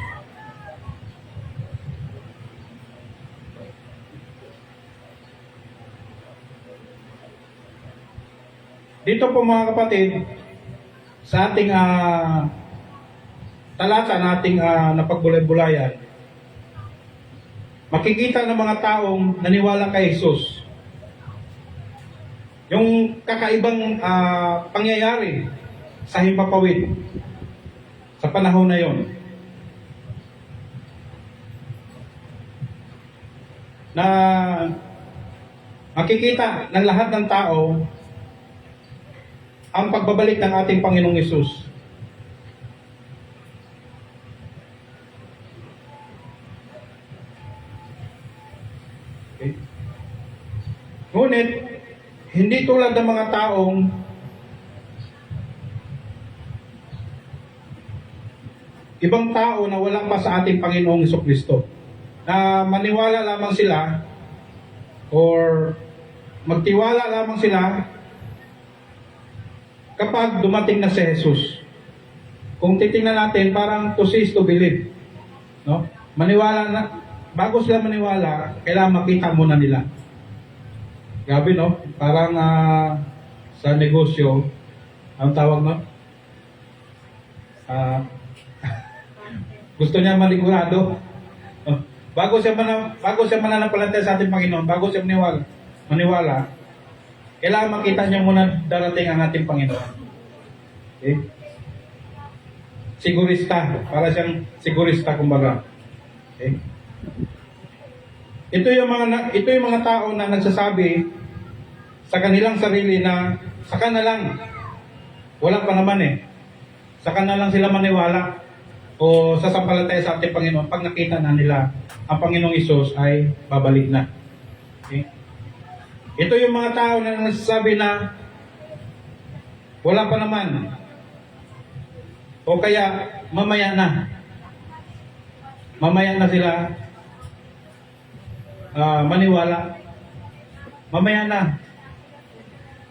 Speaker 6: Dito po mga kapatid, sa ating talata na ating napagbulay-bulayan, makikita ng mga taong naniwala kay Jesus yung kakaibang pangyayari sa himpapawid sa panahon na yon, na makikita ng lahat ng tao ang pagbabalik ng ating Panginoong Hesus. Okay. Ngunit, hindi tulad ng mga taong ibang tao na wala pa sa ating Panginoong Hesukristo, na maniwala lamang sila or magtiwala lamang sila kapag dumating na si Jesus. Kung titingnan natin, parang to see is to believe. No? Maniwala na, bago sila maniwala, kailangan makita muna nila. Grabe, no? Parang sa negosyo, ang tawag, no? Gusto niya manigurado. No? Bago siya mananampalataya sa ating Panginoon, bago siya maniwala, kailangan makita niya muna darating ang ating Panginoon. Okay? Sigurista. Para siyang sigurista, kumbaga. Okay? Ito yung mga tao na nagsasabi sa kanilang sarili na saka na lang. Wala pa naman eh. Saka na lang sila maniwala o sasampalataya sa ating Panginoon pag nakita na nila ang Panginoong Hesus ay babalik na. Okay? Ito yung mga tao na nagsasabi na wala pa naman. O kaya mamaya na. Mamaya na sila maniwala. Mamaya na.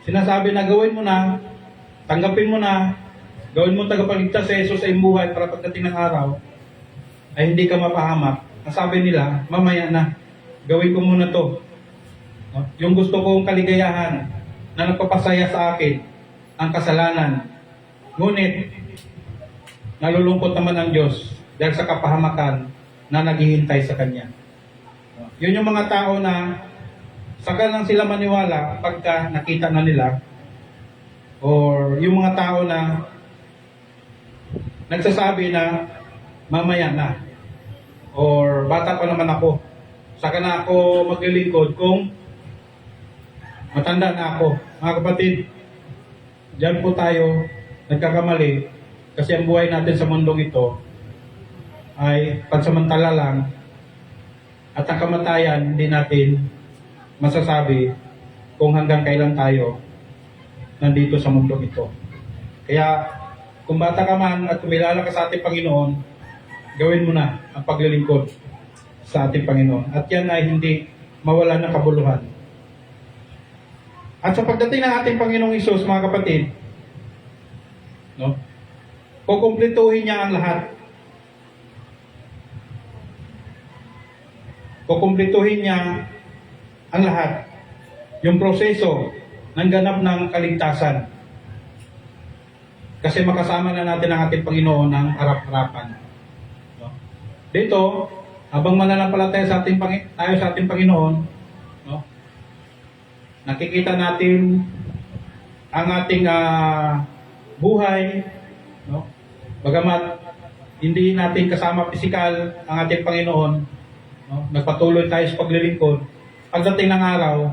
Speaker 6: Sinasabi na gawin mo na, tanggapin mo na, gawin mo tagapagligtas sa Jesus sa iyong buhay para pagdating ng araw ay hindi ka mapahamak. Nasabi nila, mamaya na. Gawin ko muna to. No? Yung gusto kong kaligayahan na nagpapasaya sa akin, ang kasalanan. Ngunit, nalulungkot naman ang Diyos dahil sa kapahamakan na naghihintay sa Kanya. No? Yun yung mga tao na saka lang sila maniwala pagka nakita na nila, or yung mga tao na nagsasabi na mamaya na, or bata pa naman ako, saka na ako maglilingkod kung matanda na ako. Mga kapatid, Diyan po tayo nagkakamali kasi ang buhay natin sa mundong ito ay pansamantala lang at ang kamatayan hindi natin masasabi kung hanggang kailan tayo nandito sa mundong ito. Kaya kung bata ka man at kumilala ka sa ating Panginoon, gawin mo na ang paglilingkod sa ating Panginoon. At yan ay hindi mawala ng kabuluhan. At sa pagdating ng ating Panginoong Hesus, mga kapatid, no, kukumplituhin niya ang lahat. Kukumplituhin niya ang lahat. Yung proseso ng ganap ng kaligtasan. Kasi makasama na natin ang ating Panginoon ng harap-harapan. No? Dito, habang mananampalataya sa tayo sa ating Panginoon, no? Nakikita natin ang ating buhay, no? Bagamat hindi natin kasama pisikal ang ating Panginoon, no? Nagpatuloy tayo sa paglilingkod. Pagdating ng araw,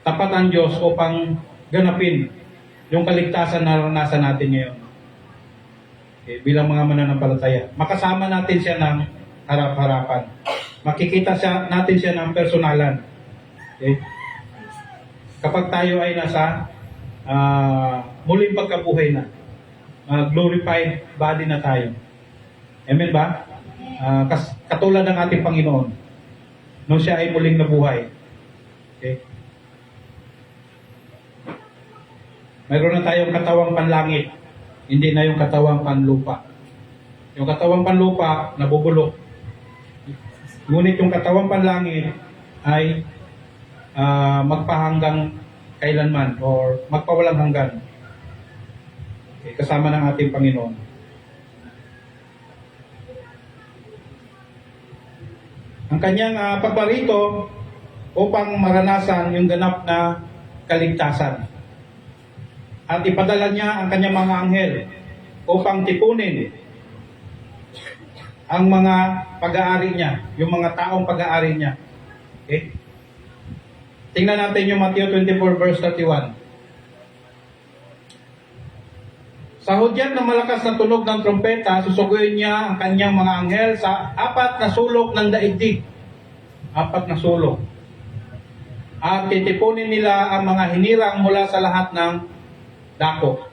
Speaker 6: tapat ang Diyos upang ganapin yung kaligtasan na naranasan natin ngayon. Okay, bilang mga mananampalataya. Makasama natin siya ng harap-harapan. Makikita natin siya ng personalan. Okay? Kapag tayo ay nasa muling pagkabuhay na, glorified body na tayo. Amen ba? Katulad ng ating Panginoon, nung siya ay muling nabuhay. Okay? Mayroon na tayong katawang panlangit, hindi na yung katawang panlupa. Yung katawang panlupa, nabubulok. Ngunit yung katawang panlangit ay magpahanggang kailanman or magpawalang hanggan. Okay, kasama ng ating Panginoon. Ang kanyang pagparito upang maranasan yung ganap na kaligtasan. At ipadala niya ang kanyang mga anghel upang tipunin ang mga pag-aari niya, yung mga taong pag-aari niya. Okay? Tingnan natin yung Matthew 24 verse 31. Sa hudyat ng malakas na tunog ng trompeta, susuguin niya ang kanyang mga anghel sa 4 na sulok ng daigdig. 4 na sulok. At titipunin nila ang mga hinirang mula sa lahat ng dako.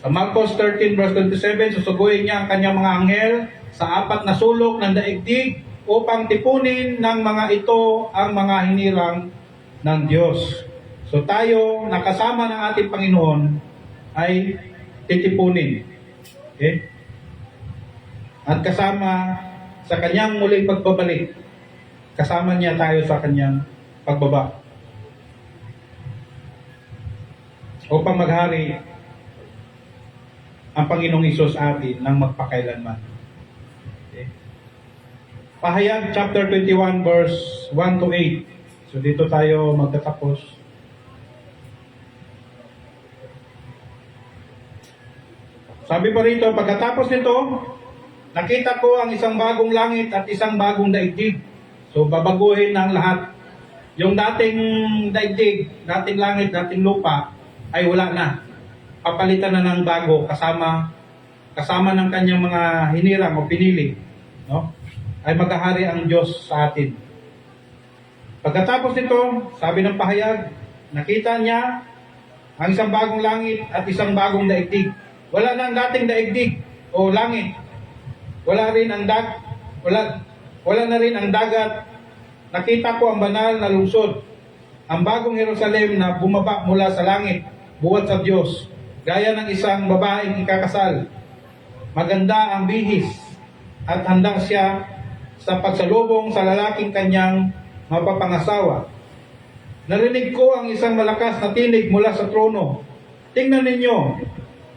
Speaker 6: Sa Marcos 13 verse 27, susuguin niya ang kanyang mga anghel sa 4 na sulok ng daigdig upang tipunin ng mga ito ang mga hinirang ng Diyos. So tayo, nakasama ng ating Panginoon, ay titipunin. Okay? At kasama sa kanyang muling pagbabalik, kasama niya tayo sa kanyang pagbaba. Upang maghari ang Panginoong Hesus atin ng magpakailanman. Okay. Pahayag chapter 21 verse 1 to 8. So dito tayo magtatapos. Sabi pa rito, pagkatapos nito, nakita ko ang isang bagong langit at isang bagong daigdig. So babaguhin ng lahat. Yung dating daigdig, dating langit, dating lupa, ay wala na. Papalitan na ng bago kasama ng kanyang mga hinirang o pinili, no? Ay maghahari ang Diyos sa atin. Pagkatapos nito, sabi ng pahayag, nakita niya ang isang bagong langit at isang bagong daigdig. Wala na ang dating daigdig o langit. Wala na rin ang dagat. Nakita ko ang banal na lungsod, ang bagong Jerusalem na bumaba mula sa langit, buhat sa Diyos, gaya ng isang babaeng ikakasal. Maganda ang bihis at handa siya sa pagsalubong sa lalaking kanyang mapapangasawa. Narinig ko ang isang malakas na tinig mula sa trono. Tingnan ninyo,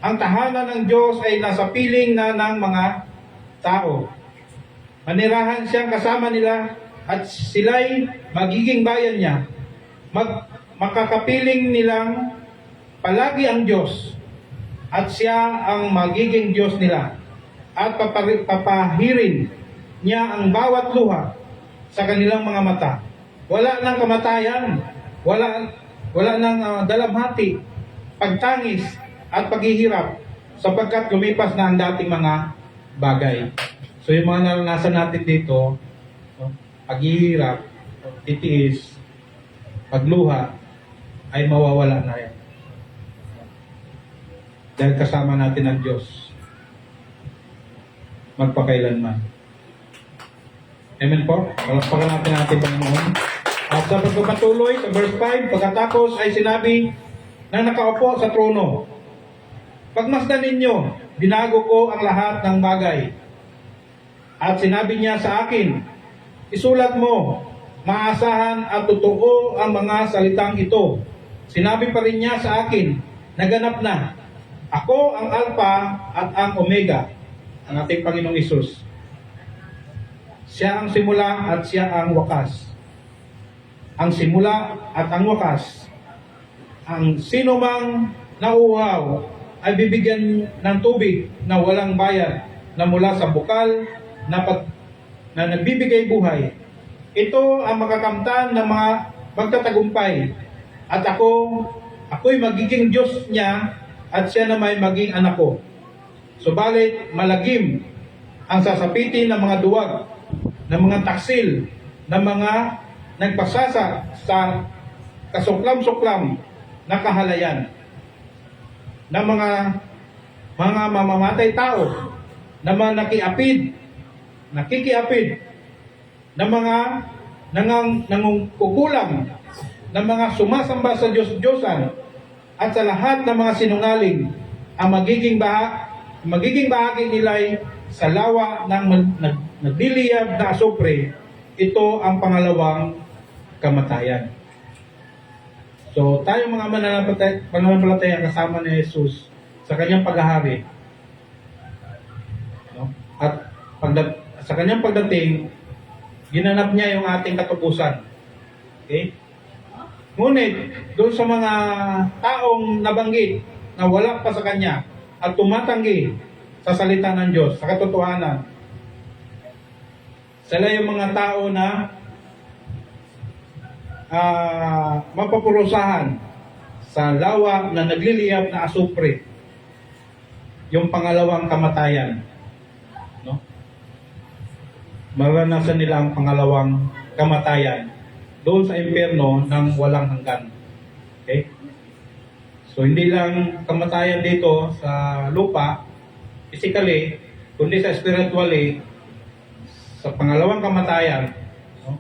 Speaker 6: ang tahanan ng Diyos ay nasa piling na ng mga tao. Manirahan siyang kasama nila at sila'y magiging bayan niya. Makakapiling nilang palagi ang Diyos at siya ang magiging Diyos nila at papahirin niya ang bawat luha sa kanilang mga mata. Wala nang kamatayan, wala nang dalamhati, pagtangis at paghihirap sapagkat lumipas na ang dating mga bagay. So yung mga naranasan natin dito, no, paghihirap, titiis, pagluha, ay mawawala na yan. Dahil kasama natin ang Diyos magpakailanman. Amen po? Palakpakan natin ang ating Panginoon. At sa pagpapatuloy, sa verse 5, pagkatapos ay sinabi na nakaupo sa trono, pagmasdan ninyo, binago ko ang lahat ng bagay. At sinabi niya sa akin, isulat mo, maasahan at totoo ang mga salitang ito. Sinabi pa rin niya sa akin, naganap na. Ako ang Alpha at ang Omega, ang ating Panginoong Isus. Siya ang simula at siya ang wakas. Ang simula at ang wakas. Ang sino mang nauuhaw ay bibigyan ng tubig na walang bayad na mula sa bukal na nagbibigay buhay. Ito ang makakamtan ng mga magtatagumpay. At ako'y magiging Diyos niya at siya na may maging anak ko. Subalit malagim ang sasapitin ng mga duwag, ng mga taksil, ng mga nagpasasa sa kasuklam-suklam na kahalayan, ng mga mamamatay tao, na mga nakikiapid, ng mga nangungkukulam, ng mga sumasamba sa Diyos-Diyosan, at sa lahat ng mga sinungaling, ang magiging bahagi nila'y sa lawa ng nagliliyab na asupre. Ito ang pangalawang kamatayan. So, tayo mga mananampalataya kasama ni Jesus sa kanyang paghahari. No? At sa kanyang pagdating, ginanap niya yung ating katubusan. Okay? Ngunit, doon sa mga taong nabanggit na wala pa sa kanya at tumatanggi sa salita ng Diyos, sa katotohanan, sila yung mga tao na mapapurusahan sa lawa na nagliliyab na asupre, yung pangalawang kamatayan. No? Maranasan nila ang pangalawang kamatayan doon sa impyerno ng walang hanggan. Okay? So hindi lang kamatayan dito sa lupa, physically, kundi sa spiritually, sa pangalawang kamatayan, no,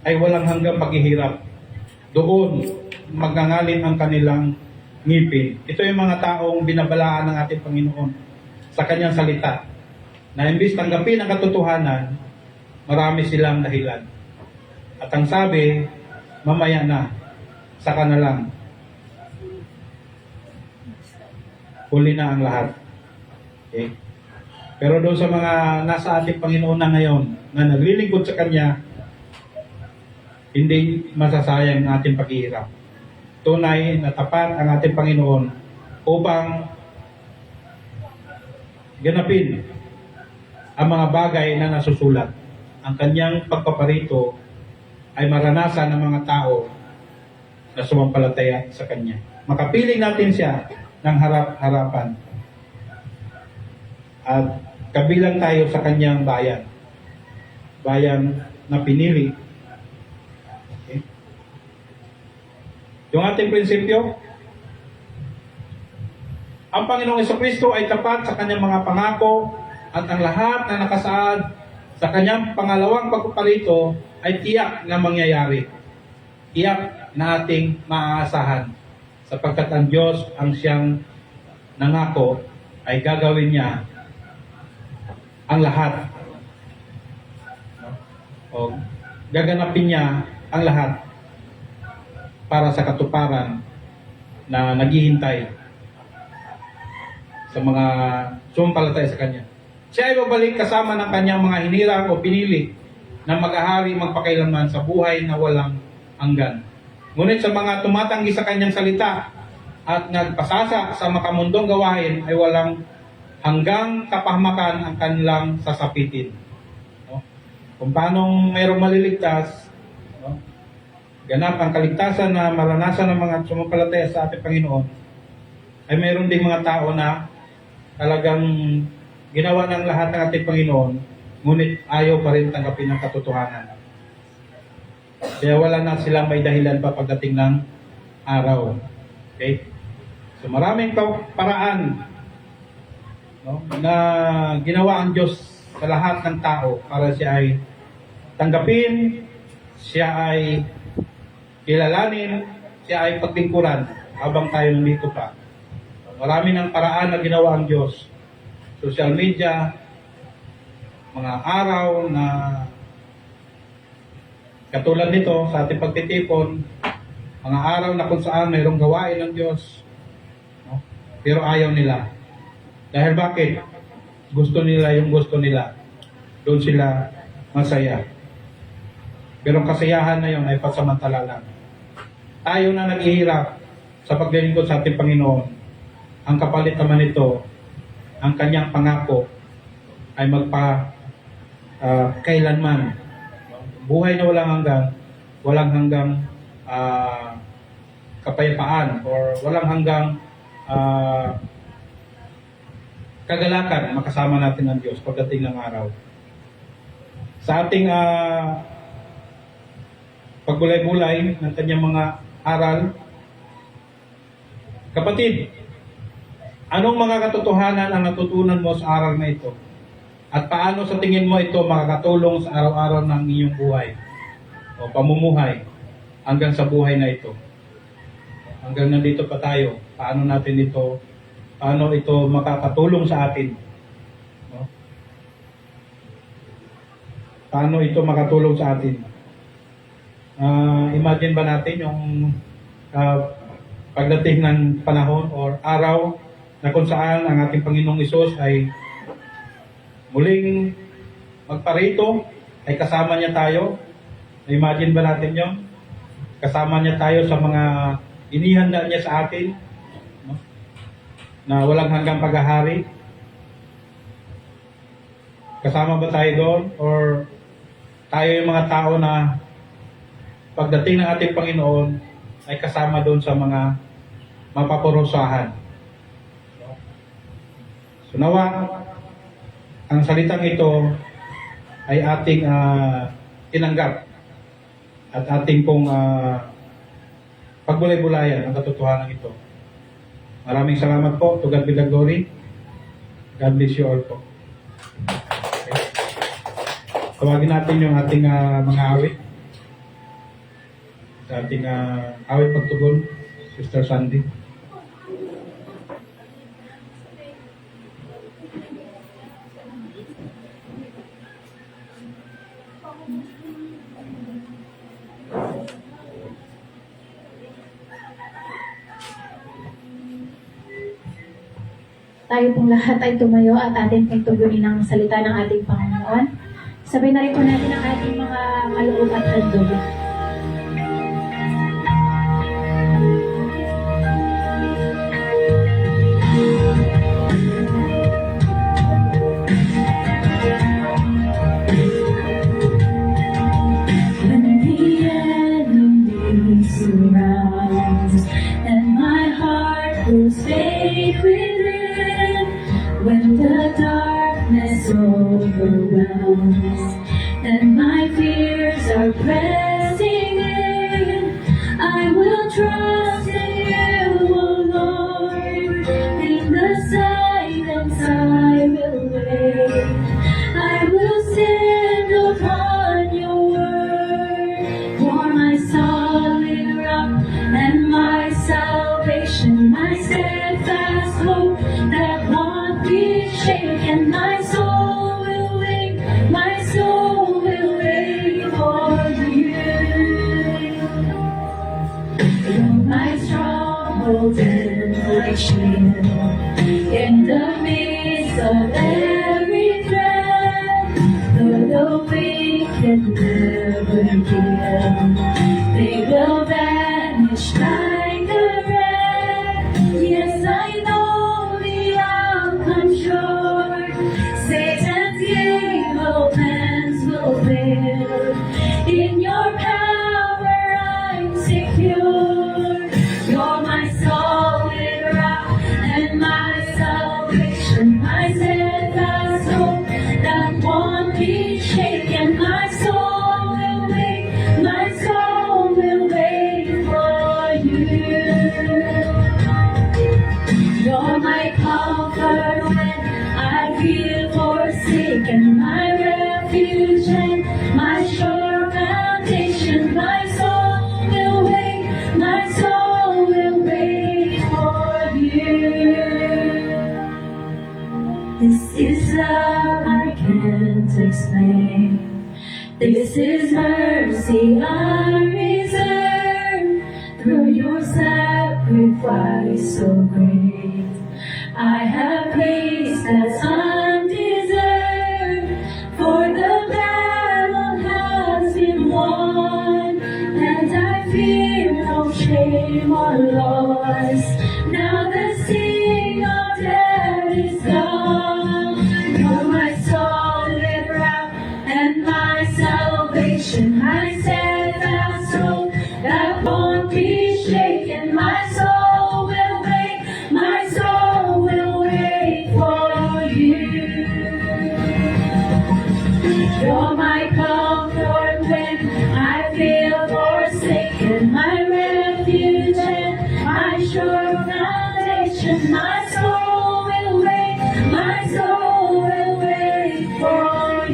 Speaker 6: ay walang hanggang paghihirap. Doon magngangalin ang kanilang ngipin. Ito yung mga taong binabalaan ng ating Panginoon sa kanyang salita, na imbis tanggapin ang katotohanan, marami silang dahilan. At ang sabi, mamaya na, saka na lang. Huli na ang lahat. Okay? Pero doon sa mga nasa ating Panginoon na ngayon, na naglilingkod sa Kanya, hindi masasayang ang ating paghihirap. Tunay na tapat ang ating Panginoon upang ganapin ang mga bagay na nasusulat. Ang Kanyang pagpaparito ay maranasan ng mga tao na sumampalataya sa Kanya. Makapiling natin siya ng harap-harapan. At kabilang tayo sa Kanyang bayan. Bayan na pinili. Okay. Yung ating prinsipyo, ang Panginoong Jesucristo ay tapat sa Kanyang mga pangako at ang lahat na nakasaad sa Kanyang pangalawang pagpaparito ay tiyak na mangyayari. Tiyak na ating maaasahan sapagkat ang Diyos ang siyang nangako ay gagawin niya ang lahat. O gaganapin niya ang lahat para sa katuparan na naghihintay sa mga sumampalataya sa Kanya. Siya ay babalik kasama ng Kanyang mga hinirang o pinili na mag-ahari magpakailanman sa buhay na walang hanggan. Ngunit sa mga tumatanggi sa Kanyang salita at nagpasasa sa makamundong gawain ay walang hanggang kapahamakan ang kanilang sasapitin. No? Kung paano mayroong maliligtas, no? Ganap ang kaligtasan na maranasan ng mga sumampalataya sa ating Panginoon, ay mayroon ding mga tao na talagang ginawa ng lahat ng ating Panginoon, ngunit ayaw pa rin tanggapin ang katotohanan. Kaya wala na silang may dahilan pa pagdating ng araw. Okay? So maraming paraan, no, na ginawa ang Diyos sa lahat ng tao para siya ay tanggapin, siya ay kilalanin, siya ay paglingkuran habang tayo nandito pa. Marami ng paraan na ginawa ang Diyos. Social media, mga araw na katulad nito sa ating pagtitipon, mga araw na kung saan mayroong gawain ng Diyos, no? Pero ayaw nila. Dahil bakit? Gusto nila yung gusto nila. Doon sila masaya. Pero ang kasiyahan na yun ay pasamantala lang. Tayo na naghihirap sa paglilingkod sa ating Panginoon, ang kapalit naman nito, ang kanyang pangako ay kailanman. Buhay na walang hanggang kapayapaan or walang hanggang kagalakan makasama natin ang Diyos pagdating ng araw. Sa ating pagbulay-bulay ng kanyang mga aral, kapatid, anong mga katotohanan ang natutunan mo sa aral na ito? At paano sa tingin mo ito makakatulong sa araw-araw ng iyong buhay o pamumuhay hanggang sa buhay na ito? Hanggang nandito pa tayo, paano ito makakatulong sa atin? No? Paano ito makatulong sa atin? Imagine ba natin yung pagdating ng panahon or araw na kung saan ang ating Panginoong Hesus ay muling magparito, ay kasama niya tayo. Imagine ba natin yon? Kasama niya tayo sa mga inihanda niya sa atin, no? Na walang hanggang paghahari. Kasama ba tayo doon? Or tayo yung mga tao na pagdating ng ating Panginoon ay kasama doon sa mga mapaparusahan? So nawa, ang salitang ito ay ating tinanggap at ating pong pagbulay-bulayan ang katotohanan ito. Maraming salamat po. To God be the glory. God bless you all po. Okay. Tawagin natin yung ating mga awit. Sa ating awit pagtugon, Sister Sandy.
Speaker 2: Tayo pong lahat ay tumayo at atin pong tugunin ang salita ng ating Panginoon. Sabay na rin po natin ang ating mga kaloob at handog. When the enemy surrounds and my heart grows faint within, when the darkness overwhelms and my fears are pressing in, I will trust in you, O Lord. In the silence I will wait. I will stand upon your word. For my solid rock and my salvation, my steadfast hope that won't be shaken. My soul will wait, my soul will wait for you. You're my stronghold and my shield. In the midst of every threat, though the wicked never give, they will vanish like a wreck. Yes, I know the outcome sure. Satan's evil plans will fail. In your power I'm secure. You're my solid rock flame. This is mercy unreserved through your sacrifice so great. I have peace that's undeserved, for the battle has been won, and I feel no shame or loss. Now the sting of death is gone. You're my solid rock and my salvation, my steadfast hope that won't be shaken. My soul will wait, my soul will wait for you. You're my comfort when I feel forsaken, my refuge and my sure foundation. My soul will wait, my soul will wait for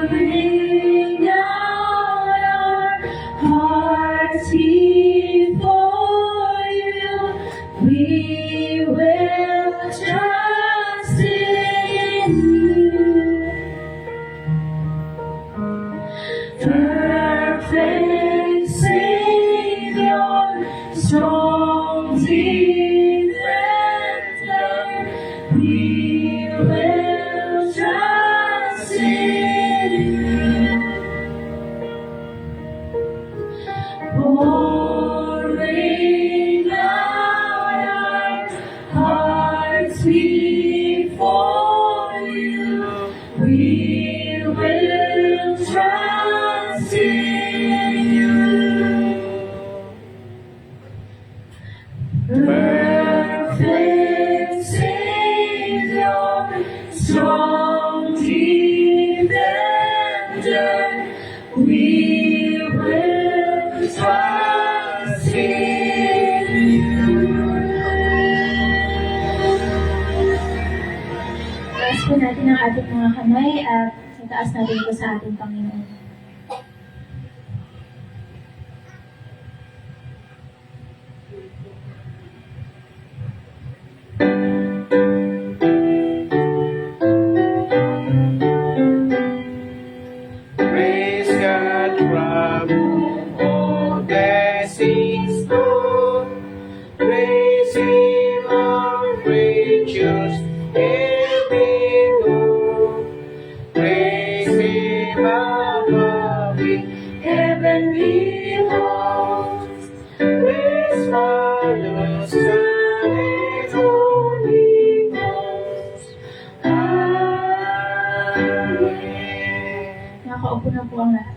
Speaker 2: pouring out our hearts before you, we will trust in you. Perfect Savior, strong defender, we will trust in you. Pouring out our hearts before you, we will trust in you. Perfect Savior, strong defender, we will trust in you. Taas po natin ang ating mga kamay at sa taas natin po sa ating Panginoon.
Speaker 6: Praise God from whom all blessings flow. Praise Him, our creatures every go. Praise Him above in heavenly hosts. Praise Father, Son, and Holy Ghost. Amen.
Speaker 2: Nakaupo na po ang lahat.